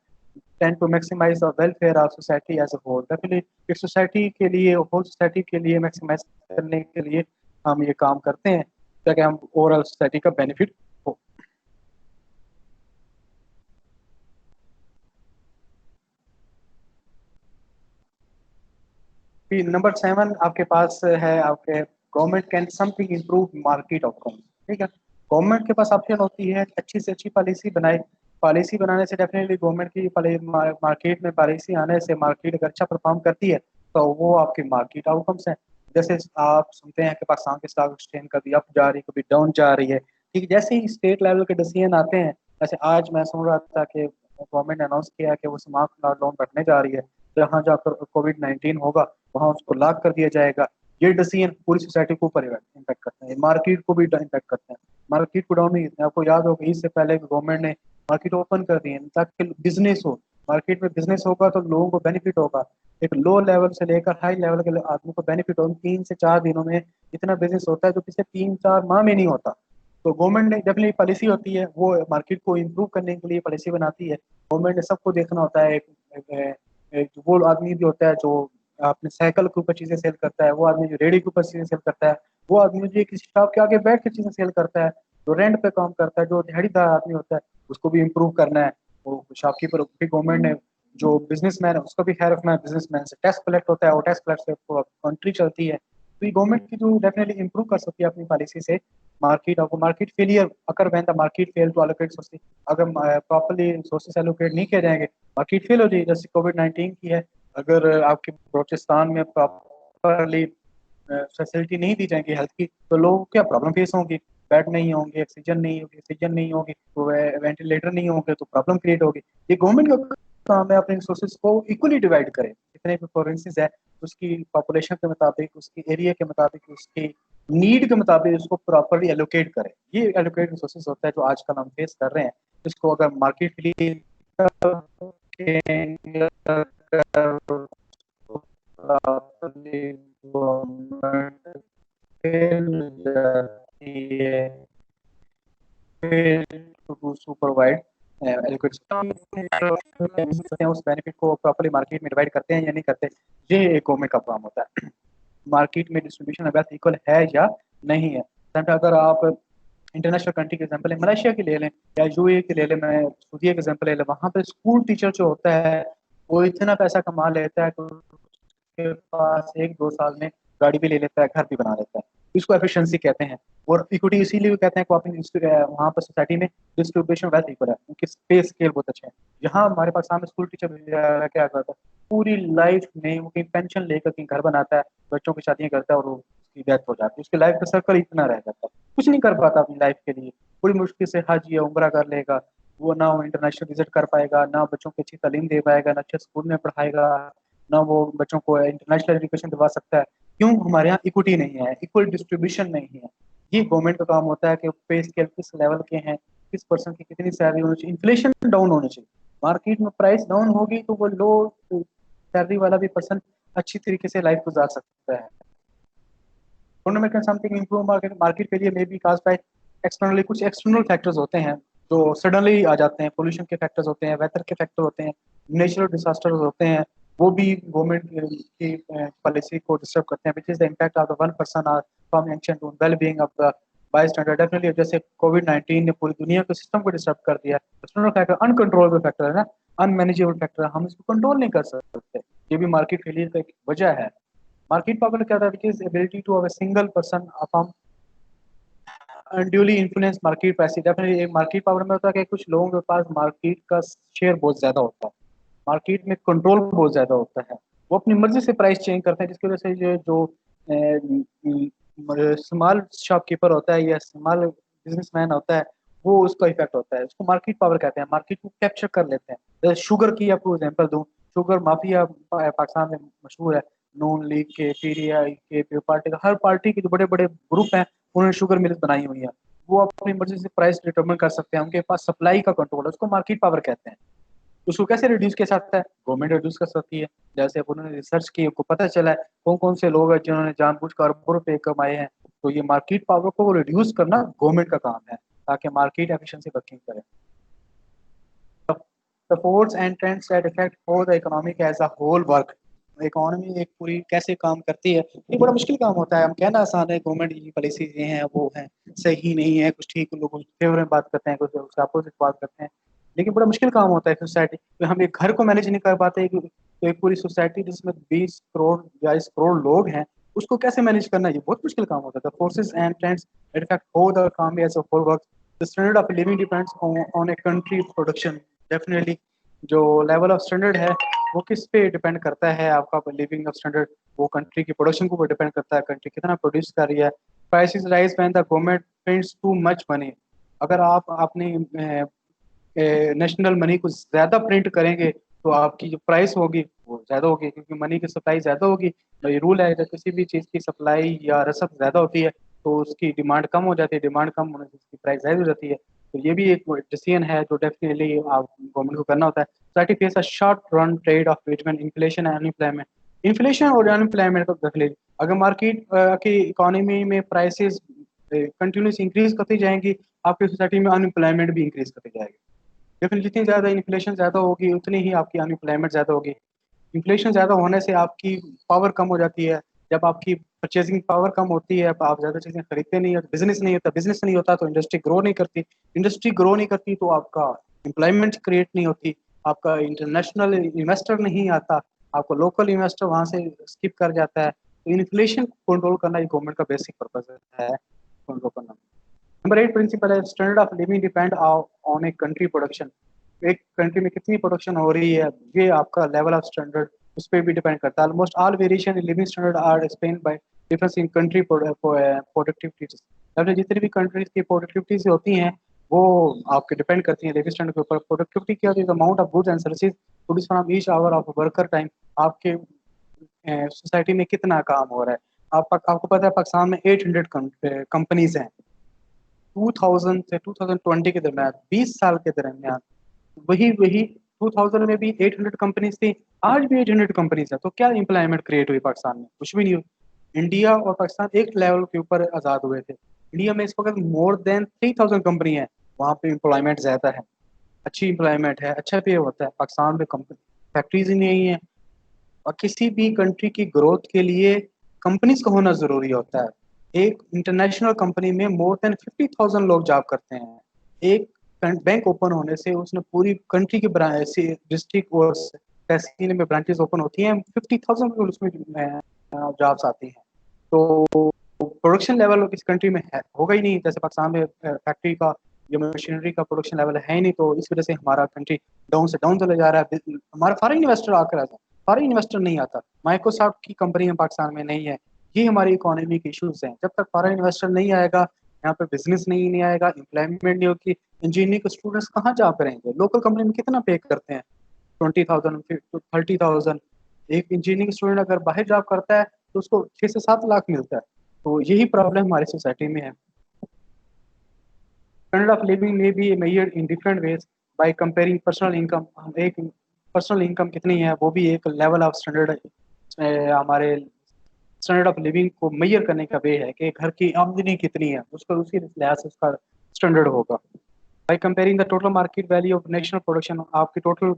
S1: tend to maximize the welfare of society as a whole. Definitely एक सोसाइटी के लिए, होल सोसाइटी के लिए मैक्सिमाइज करने के लिए हम ये काम करते हैं ताकि हम ओवरऑल सोसाइटी का बेनिफिट हो। फिर नंबर 7 आपके पास है आपके, government can something improve market outcome. ठीक है, गवर्नमेंट के पास ऑप्शन होती है अच्छी से अच्छी पॉलिसी बनाए। पॉलिसी बनाने से डेफिनेटली गवर्नमेंट की मार्केट में पॉलिसी आने से मार्केट अगर अच्छा परफॉर्म करती है तो वो आपकी मार्केट आउटकम्स हैं। जैसे आप सुनते हैं कि पाकिस्तान के स्टॉक एक्सचेंज कभी अप जा रही कभी डाउन जा रही है। ठीक है, जैसे ही स्टेट लेवल के डिसीजन आते हैं, जैसे आज मैं सुन रहा था कि गवर्नमेंट ने अनाउंस किया कि वो स्मार्ट लॉकडाउन रखने जा रही है, जहाँ जाकर कोविड 19 होगा वहां उसको लॉक कर दिया जाएगा। ये डिसीजन पूरी सोसाइटी को ऊपर इम्पैक्ट करते हैं, मार्केट को भी इम्पैक्ट करते हैं। मार्केट को डाउन नहीं, आपको याद होगा इससे पहले गवर्नमेंट ने मार्केट ओपन कर दी है ताकि बिजनेस हो। मार्केट में बिजनेस होगा तो लोगों को बेनिफिट होगा, एक लो लेवल से लेकर हाई लेवल के आदमी को बेनिफिट होगा। 3 से 4 दिनों में इतना बिजनेस होता है जो पिछले 3-4 माह में नहीं होता। तो गवर्नमेंट ने डेफिनेटली पॉलिसी होती है, वो मार्केट को इम्प्रूव करने के लिए पॉलिसी बनाती है। गवर्नमेंट ने सबको देखना होता है, एक वो आदमी भी होता है जो अपने साइकिल के ऊपर चीजें सेल करता है, वो आदमी जो रेडी के ऊपर चीजें सेल करता है, वो आदमी जो किसी शॉप के आगे बैठ के चीजें सेल करता है, जो रेंट पे काम करता है, जो दिहाड़ीदार आदमी होता है, उसको भी इम्प्रूव करना है। वो शॉपकीपर भी गवर्नमेंट ने, जो बिजनेसमैन है उसको भी खैर रखना है, बिजनेसमैन से टैक्स कलेक्ट होता है और टैक्स कलेक्ट से कंट्री चलती है। तो ये गवर्नमेंट की जो डेफिनेटली इंप्रूव कर सकती है अपनी पॉलिसी से मार्केट, और market failure occur when the market fail to allocate sources, अगर प्रॉपर्ली सोर्सेज एलोकेट नहीं किए जाएंगे मार्केट फेल हो जाएगी, जैसे कोविड-19 की है। अगर आपके बलूचिस्तान में प्रॉपरली फैसिलिटी नहीं दी जाएंगी हेल्थ की, तो लोगों को क्या प्रॉब्लम फेस होंगी, बेड नहीं होंगे, ऑक्सीजन नहीं होगी, तो वेंटिलेटर नहीं होंगे, तो प्रॉब्लम क्रिएट होगी। ये गवर्नमेंट का काम है अपने रिसोर्सेज को इक्वली डिवाइड करे, जितने भी प्रोविंसेस है उसकी पॉपुलेशन के मुताबिक, उसकी एरिया के मुताबिक, उसकी नीड के मुताबिक उसको प्रॉपरली एलोकेट करे। ये एलोकेट रिसोर्सेज होता है जो आजकल हम फेस कर रहे हैं। इसको अगर मार्केट के लिए प्रोवाइड एलिक्विड उस बेनिफिट को प्रॉपर्ली मार्केट में डिवाइड करते हैं या नहीं करते, ये एक गवर्नमेंट का काम होता है। मार्केट में डिस्ट्रीब्यूशन ऑफ वेल्थ इक्वल है या नहीं है। अगर आप इंटरनेशनल कंट्री के एग्जांपल है, मलेशिया की ले लें या यूएई की ले लें, मैं सऊदी का एग्जांपल ले लें, वहाँ पे स्कूल टीचर जो होता है वो इतना पैसा कमा लेता है तो के पास 1-2 साल में गाड़ी भी ले लेता है, घर भी बना लेता है। इसको एफिशिएंसी कहते हैं। और इक्विटी इसीलिए कहते हैं कि अपनी वहाँ पर सोसाइटी में डिस्ट्रीब्यूशन वेल्थ इक्वल है, उनकी पे स्केल बहुत अच्छे हैं। यहाँ हमारे पास सामने स्कूल टीचर क्या करता है, पूरी लाइफ में वो कहीं पेंशन लेकर कहीं घर बनाता है, बच्चों की शादियां करता है और उसकी डेथ हो जाती है, उसकी लाइफ का सर्कल इतना रह जाता है, कुछ नहीं कर पाता अपनी लाइफ के लिए। बड़ी मुश्किल से हज या उम्रा कर लेगा, वो ना वो इंटरनेशनल विजिट कर पाएगा, ना बच्चों को अच्छी तालीम दे पाएगा, ना अच्छे स्कूल में पढ़ाएगा, ना वो बच्चों को इंटरनेशनल एजुकेशन दिलवा सकता है। क्यों? हमारे यहाँ इक्विटी नहीं है, इक्वल डिस्ट्रीब्यूशन नहीं है। ये गवर्नमेंट का काम होता है कि पे स्केल किस लेवल के हैं, किस पर्सन की कितनी सैलरी होनी चाहिए, इन्फ्लेशन डाउन होनी चाहिए। मार्केट में प्राइस डाउन होगी तो वो लो सैलरी वाला भी पर्सन अच्छी तरीके से लाइफ गुजार सकता है। Government can something improve market, market के लिए may be cause by externally, कुछ एक्सटर्नल फैक्टर्स होते हैं जो सडनली आ जाते हैं, पोल्यूशन के फैक्टर्स होते हैं, वेदर के फैक्टर होते हैं, नेचुरल डिजास्टर्स होते हैं, वो भी गवर्नमेंट की पॉलिसी को डिस्टर्ब करते हैं, which is the impact of the one person और from action to well being of the bystander. Definitely जैसे कोविड-19 ने पूरी दुनिया के सिस्टम को डिस्टर्ब कर दिया। एक्सटर्नल फैक्टर अनकंट्रोलेबल फैक्टर है ना, अनमैनेजेबल फैक्टर है, हम इसको कंट्रोल नहीं कर सकते। ये भी मार्केट फेलियर का एक वजह है। मार्केट पावर क्या था, which is ability to have a single person from unduly influence market price। Definitely एक मार्केट पावर में होता है कि कुछ लोगों के पास मार्केट का शेयर बहुत ज्यादा होता है, मार्केट में कंट्रोल बहुत ज्यादा होता है, वो अपनी मर्जी से प्राइस चेंज करते हैं, जिसकी वजह से ये जो स्मॉल शॉपकीपर होता है या स्मॉल बिजनेसमैन होता है वो उसका इफेक्ट होता है। उसको मार्केट पावर कहते हैं, मार्केट को कैप्चर कर लेते हैं। जैसे शुगर की आपको एग्जांपल दूं, शुगर माफिया पाकिस्तान में मशहूर है, नून लीग के, पीटीआई के, पीपल पार्टी का, हर पार्टी के जो बड़े बड़े ग्रुप हैं उन्होंने शुगर मिल्स बनाई हुई है। वो अपनी मर्जी से प्राइस डिटरमिन कर सकते हैं, उनके पास सप्लाई का कंट्रोल है, उसको मार्केट पावर कहते हैं। उसको कैसे रिड्यूस किया सकता है? गवर्नमेंट रिड्यूस कर सकती है। जैसे अब उन्होंने रिसर्च की, उनको पता चला है कौन कौन से लोग हैं जिन्होंने जानबूझकर अरबों रुपए कमाए हैं, तो ये मार्केट पावर को रिड्यूस करना गवर्नमेंट का काम है ताकि मार्केट एफिशिएंसी वर्किंग करे। The force and trends that affect how the economic as a whole work। Economy एक पूरी कैसे काम करती है, ये बड़ा मुश्किल काम होता है। हम कहना आसान है, गवर्नमेंट की पॉलिसी ये हैं वो हैं, सही नहीं है, कुछ ठीक लोग फेवर में बात करते हैं, कुछ उसके अपोजिट बात करते हैं, लेकिन बड़ा मुश्किल काम होता है सोसाइटी तो हम एक घर को मैनेज नहीं कर पाते तो एक पूरी सोसाइटी जिसमें 20 करोड़ 22 करोड़ लोग हैं उसको कैसे मैनेज करना, ये बहुत मुश्किल काम होता है। Forces and trends effect how the economy as a whole work. The standard of living depends on a country production. Definitely जो लेवल ऑफ स्टैंडर्ड है वो किस पे डिपेंड करता है, आपका लिविंग ऑफ स्टैंडर्ड वो कंट्री की प्रोडक्शन के ऊपर डिपेंड करता है, कंट्री कितना प्रोड्यूस कर रही है। Prices rise when the government prints too much money. अगर आप अपनी नेशनल मनी को ज्यादा प्रिंट करेंगे तो आपकी जो प्राइस होगी वो ज्यादा होगी, क्योंकि मनी की सप्लाई ज्यादा होगी। तो ये रूल है, जब किसी भी चीज़ की सप्लाई या रसद ज्यादा होती है तो उसकी डिमांड कम हो जाती है, डिमांड कम होने से उसकी प्राइस ज्यादा हो जाती है। तो ये भी एक डिसीजन है जो डेफिनेटली आप गवर्नमेंट को करना होता है। Society face a short run trade off between inflation and unemployment. Inflation और अनएम्प्लॉयमेंट को डेफिनेटली अगर मार्केट की इकोनॉमी में प्राइसेस कंटिन्यूस इंक्रीज करती जाएंगी, आपकी सोसाइटी में अनएम्प्लॉयमेंट भी इंक्रीज करती जाएगी। लेकिन जितनी ज़्यादा इन्फ्लेशन ज़्यादा होगी उतनी ही आपकी अनएम्प्लॉयमेंट ज़्यादा होगी। इन्फ्लेशन ज़्यादा होने से आपकी पावर कम हो जाती है। जब आपकी परचेजिंग पावर कम होती है, आप ज़्यादा चीज़ें खरीदते नहीं हो, बिजनेस नहीं होता, बिजनेस नहीं होता तो इंडस्ट्री ग्रो नहीं करती, इंडस्ट्री ग्रो नहीं करती तो आपका एम्प्लॉयमेंट क्रिएट नहीं होती, आपका इंटरनेशनल इन्वेस्टर नहीं आता, आपको लोकल इन्वेस्टर वहाँ से स्किप कर जाता है। तो इन्फ्लेशन कंट्रोल करना ये गवर्नमेंट का बेसिक पर्पज है, कंट्रोल करना। नंबर 8 प्रिंसिपल है standard of living depend on a country production. एक कंट्री में कितनी प्रोडक्शन हो रही है, ये आपका लेवल ऑफ स्टैंडर्ड उस पर भी डिपेंड करता है। Almost all variation in living standard are explain by difference in country productivities. मतलब जितनी भी कंट्रीज की प्रोडक्टिविटीज होती हैं वो आपके डिपेंड करती हैं लिविंग स्टैंडर्ड के ऊपर। प्रोडक्टिविटी क्या होती है? Amount of goods and services produce from each hour of worker time. आपके सोसाइटी में कितना काम हो रहा है। आपको पता है पाकिस्तान में 800 कंपनीज हैं। 2000 से 2020 के दरमियान 20 साल के दरमियान वही वही 2000 में भी 800 कंपनीज थी, आज भी 800 कंपनीज है। तो क्या एम्प्लॉयमेंट क्रिएट हुई पाकिस्तान में? कुछ भी नहीं हुई। इंडिया और पाकिस्तान एक लेवल के ऊपर आज़ाद हुए थे। इंडिया में इस वक्त मोर देन 3000 कंपनी है, वहाँ पे एम्प्लॉयमेंट ज़्यादा है, अच्छी एम्प्लॉयमेंट है, अच्छा पे होता है। पाकिस्तान में कंपनी फैक्ट्रीज ही नहीं है। और किसी भी कंट्री की ग्रोथ के लिए कंपनीज का होना जरूरी होता है। एक इंटरनेशनल कंपनी में मोर देन 50,000 लोग जॉब करते हैं। एक बैंक ओपन होने से उसने पूरी कंट्री की डिस्ट्रिक्ट और तहसील में ब्रांचेस ओपन होती हैं, 50,000 उसमें जॉब्स आती हैं। तो प्रोडक्शन लेवल किस कंट्री में है होगा ही नहीं। जैसे पाकिस्तान में फैक्ट्री का या मशीनरी का प्रोडक्शन लेवल है ही नहीं, तो इस वजह से हमारा कंट्री डाउन से डाउन चला जा रहा है। हमारा फॉरेन इन्वेस्टर आकर आता है, फॉरेन इन्वेस्टर नहीं आता। माइक्रोसॉफ्ट की कंपनी पाकिस्तान में नहीं है। ये हमारी इकोनॉमी के इश्यूज हैं। जब तक फॉरेन इन्वेस्टर नहीं आएगा, यहाँ पे बिजनेस नहीं आएगा, एम्प्लॉयमेंट नहीं होगी, इंजीनियरिंग के स्टूडेंट्स कहाँ जॉब करेंगे? लोकल कंपनी में कितना पे करते हैं? 20,000 30,000। एक इंजीनियरिंग स्टूडेंट अगर बाहर जॉब करता है तो उसको 6 से 7 लाख मिलता है। तो यही प्रॉब्लम हमारी सोसाइटी में है। स्टैंडर्ड ऑफ लिविंग में be measured in different ways by comparing personal income. हम एक पर्सनल इनकम कितनी है वो भी एक लेवल ऑफ स्टैंडर्ड हमारे स्टैंडर्ड ऑफ लिविंग को मेजर करने का वे है कि घर की आमदनी कितनी है, उसका उसी लिहाज से उसका स्टैंडर्ड होगा। By comparing the total market value of national production, आपकी टोटल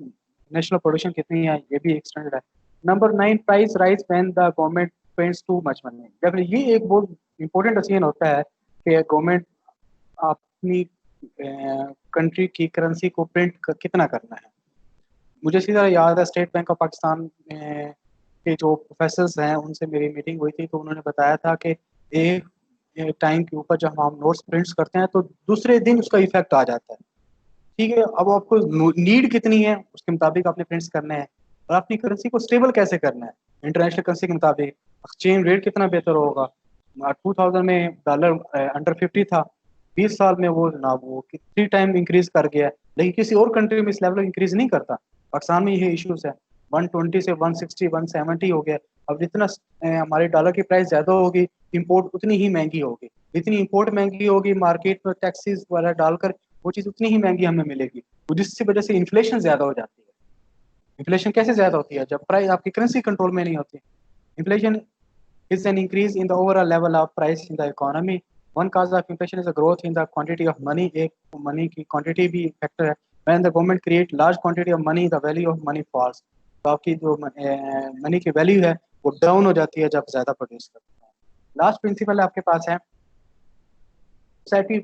S1: नेशनल प्रोडक्शन कितनी है, ये भी एक स्टैंडर्ड है। Number 9 price rise when the government spends too much money. जब ये एक बहुत इंपॉर्टेंट डिसीजन होता है कि गवर्नमेंट अपनी कंट्री की करेंसी को प्रिंट कितना करना है। मुझे सीधा याद है स्टेट बैंक ऑफ पाकिस्तान के जो प्रोफेसर हैं उनसे मेरी मीटिंग हुई थी, तो उन्होंने बताया था कि एक टाइम के ऊपर जब हम नोट्स प्रिंट्स करते हैं तो दूसरे दिन उसका इफेक्ट आ जाता है। ठीक है, अब आपको नीड कितनी है उसके मुताबिक आपने प्रिंट्स करने हैं, और अपनी करेंसी को स्टेबल कैसे करना है इंटरनेशनल करेंसी के मुताबिक। एक्सचेंज रेट कितना बेहतर होगा। 2000 में डॉलर अंडर 50 था, 20 साल में वो जनाब वो 3 टाइम इंक्रीज कर गया है। लेकिन किसी और कंट्री में इस लेवल इंक्रीज नहीं करता। पाकिस्तान में ये इश्यूज है। 120 से 160 170 हो गया। अब जितना हमारे डॉलर की प्राइस ज्यादा होगी, इंपोर्ट उतनी ही महंगी होगी। जितनी इंपोर्ट महंगी होगी, मार्केट में टैक्सेस वगैरह डालकर वो चीज़ उतनी ही महंगी हमें मिलेगी, तो जिसकी वजह से इन्फ्लेशन ज्यादा हो जाती है। इन्फ्लेशन कैसे ज्यादा होती है? जब प्राइस आपकी करेंसी कंट्रोल में नहीं होती। Inflation is an increase in the overall level of price in the economy. One cause of inflation is a growth in the quantity of money. एक money की quantity भी factor है। When the government create large quantity of money, the value of money falls. तो आपकी जो money की value है वो down हो जाती है जब ज़्यादा produce करते हैं। Last principle आपके पास है society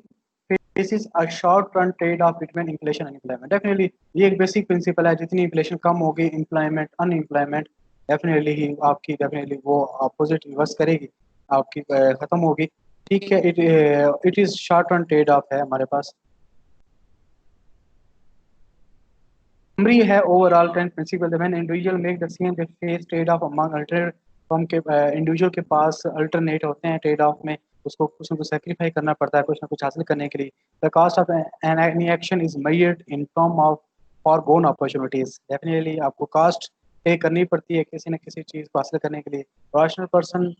S1: faces a short term trade off between inflation and employment. Definitely ये एक basic principle है। जितनी inflation कम होगी, employment unemployment डेफिनेटली ही आपकी डेफिनेटली वो अपोजिट रिवर्स करेगी, आपकी खत्म होगी। ठीक है, it is short term trade off है हमारे पास। समरी है overall 10 principal when individual make the same they face trade off among alternate. तो हम के इंडिविजुअल के पास अल्टरनेट होते हैं ट्रेड ऑफ में, उसको कुछ ना कुछ सेक्रीफाई करना पड़ता है कुछ ना कुछ हासिल करने के लिए। The cost of an any action is measured in term of forgone opportunities. Definitely आपको कास्ट पे करनी पड़ती है किसी न किसी चीज़ को हासिल करने के लिए। Rational person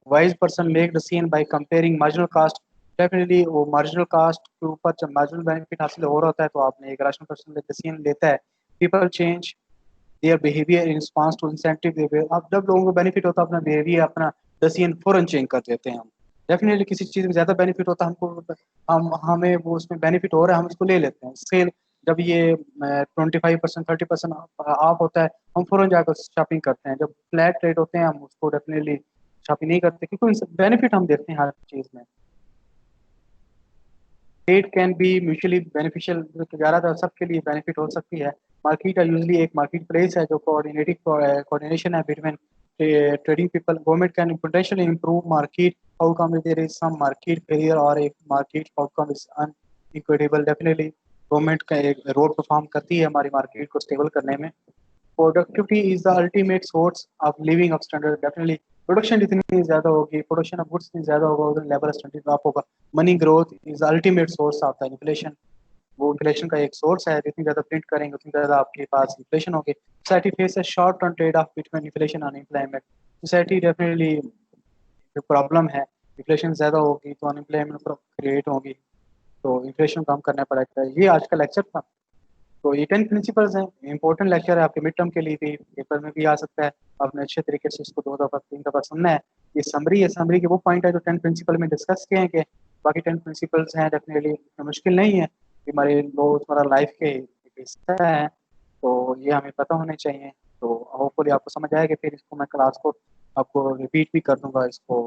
S1: wise person make decision by comparing marginal cost. Definitely वो मार्जिनल कास्ट के ऊपर जब मार्जिनल बेनिफिट हासिल हो रहा होता है तो आपने एक रैशनल पर्सन डिसीजन लेता है। People change their behaviour in response to incentive behaviour. अब जब लोगों को बेनिफिट होता है अपना बिहेवियर अपना डिसीजन फौरन चेंज कर देते हैं हम। डेफिनेटली किसी चीज़ में ज़्यादा बेनिफिट होता है हमको, हम हमें वो उसमें बेनिफिट हो रहा है हम उसको ले लेते हैं। सेल जब ये 25% 30% ऑफ होता है, हम फौरन जाकर शॉपिंग करते हैं। जब फ्लैट रेट होते हैं हम उसको डेफिनेटली शॉपिंग नहीं करते, क्योंकि बेनिफिट हम देखते हैं हर चीज़ में। Trade can be mutually beneficial, जो ज़्यादातर सबके लिए बेनिफिट हो सकती है। मार्केट का यूजली एक मार्केट प्लेस है जो कोऑर्डिनेशन है between trading people. Government can potentially improve market outcome if there is some market failure or if market outcome is unequitable। Definitely government का एक रोल परफॉर्म करती है हमारी मार्केट को स्टेबल करने में। Productivity is the ultimate source of living of standard. Definitely production जितनी ज्यादा होगी, प्रोडक्शन ऑफ गुड्स जितनी ज्यादा होगा, उतना लेवल स्टैंडर्ड ड्रॉप होगा। Money growth is ultimate source of the inflation. वो इन्फ्लेशन का एक सोर्स है, जितनी ज्यादा प्रिंट करेंगे उतनी ज्यादा आपके पास इन्फ्लेशन होगी। Society face a short term trade of between inflation और अनएम्प्लॉयमेंट। सोसाइटी डेफिनेटली जो प्रॉब्लम है, इन्फ्लेशन ज्यादा होगी तो अनएम्प्लॉयमेंट क्रिएट होगी, तो इन्फ्लेशन कम करना पड़ेगा। ये आज का लेक्चर था। तो ये 10 प्रिंसिपल्स हैं, इंपॉर्टेंट लेक्चर है आपके मिड टर्म के लिए भी, पेपर में भी आ सकता है। आपने अच्छे तरीके से इसको 2 दफ़ा 3 दफ़ा सुनना है। ये समरी है, समरी के वो पॉइंट है जो 10 प्रिंसिपल में डिस्कस किए हैं। कि बाकी 10 प्रिंसिपल्स हैं, डेफिनेटली मुश्किल नहीं है, ये हमारे रोजमर्रा लाइफ के एक हिस्सा है, तो ये हमें पता होने चाहिए। तो होपफुली आपको समझ आएगा। फिर इसको मैं क्लास को आपको रिपीट भी कर दूंगा इसको।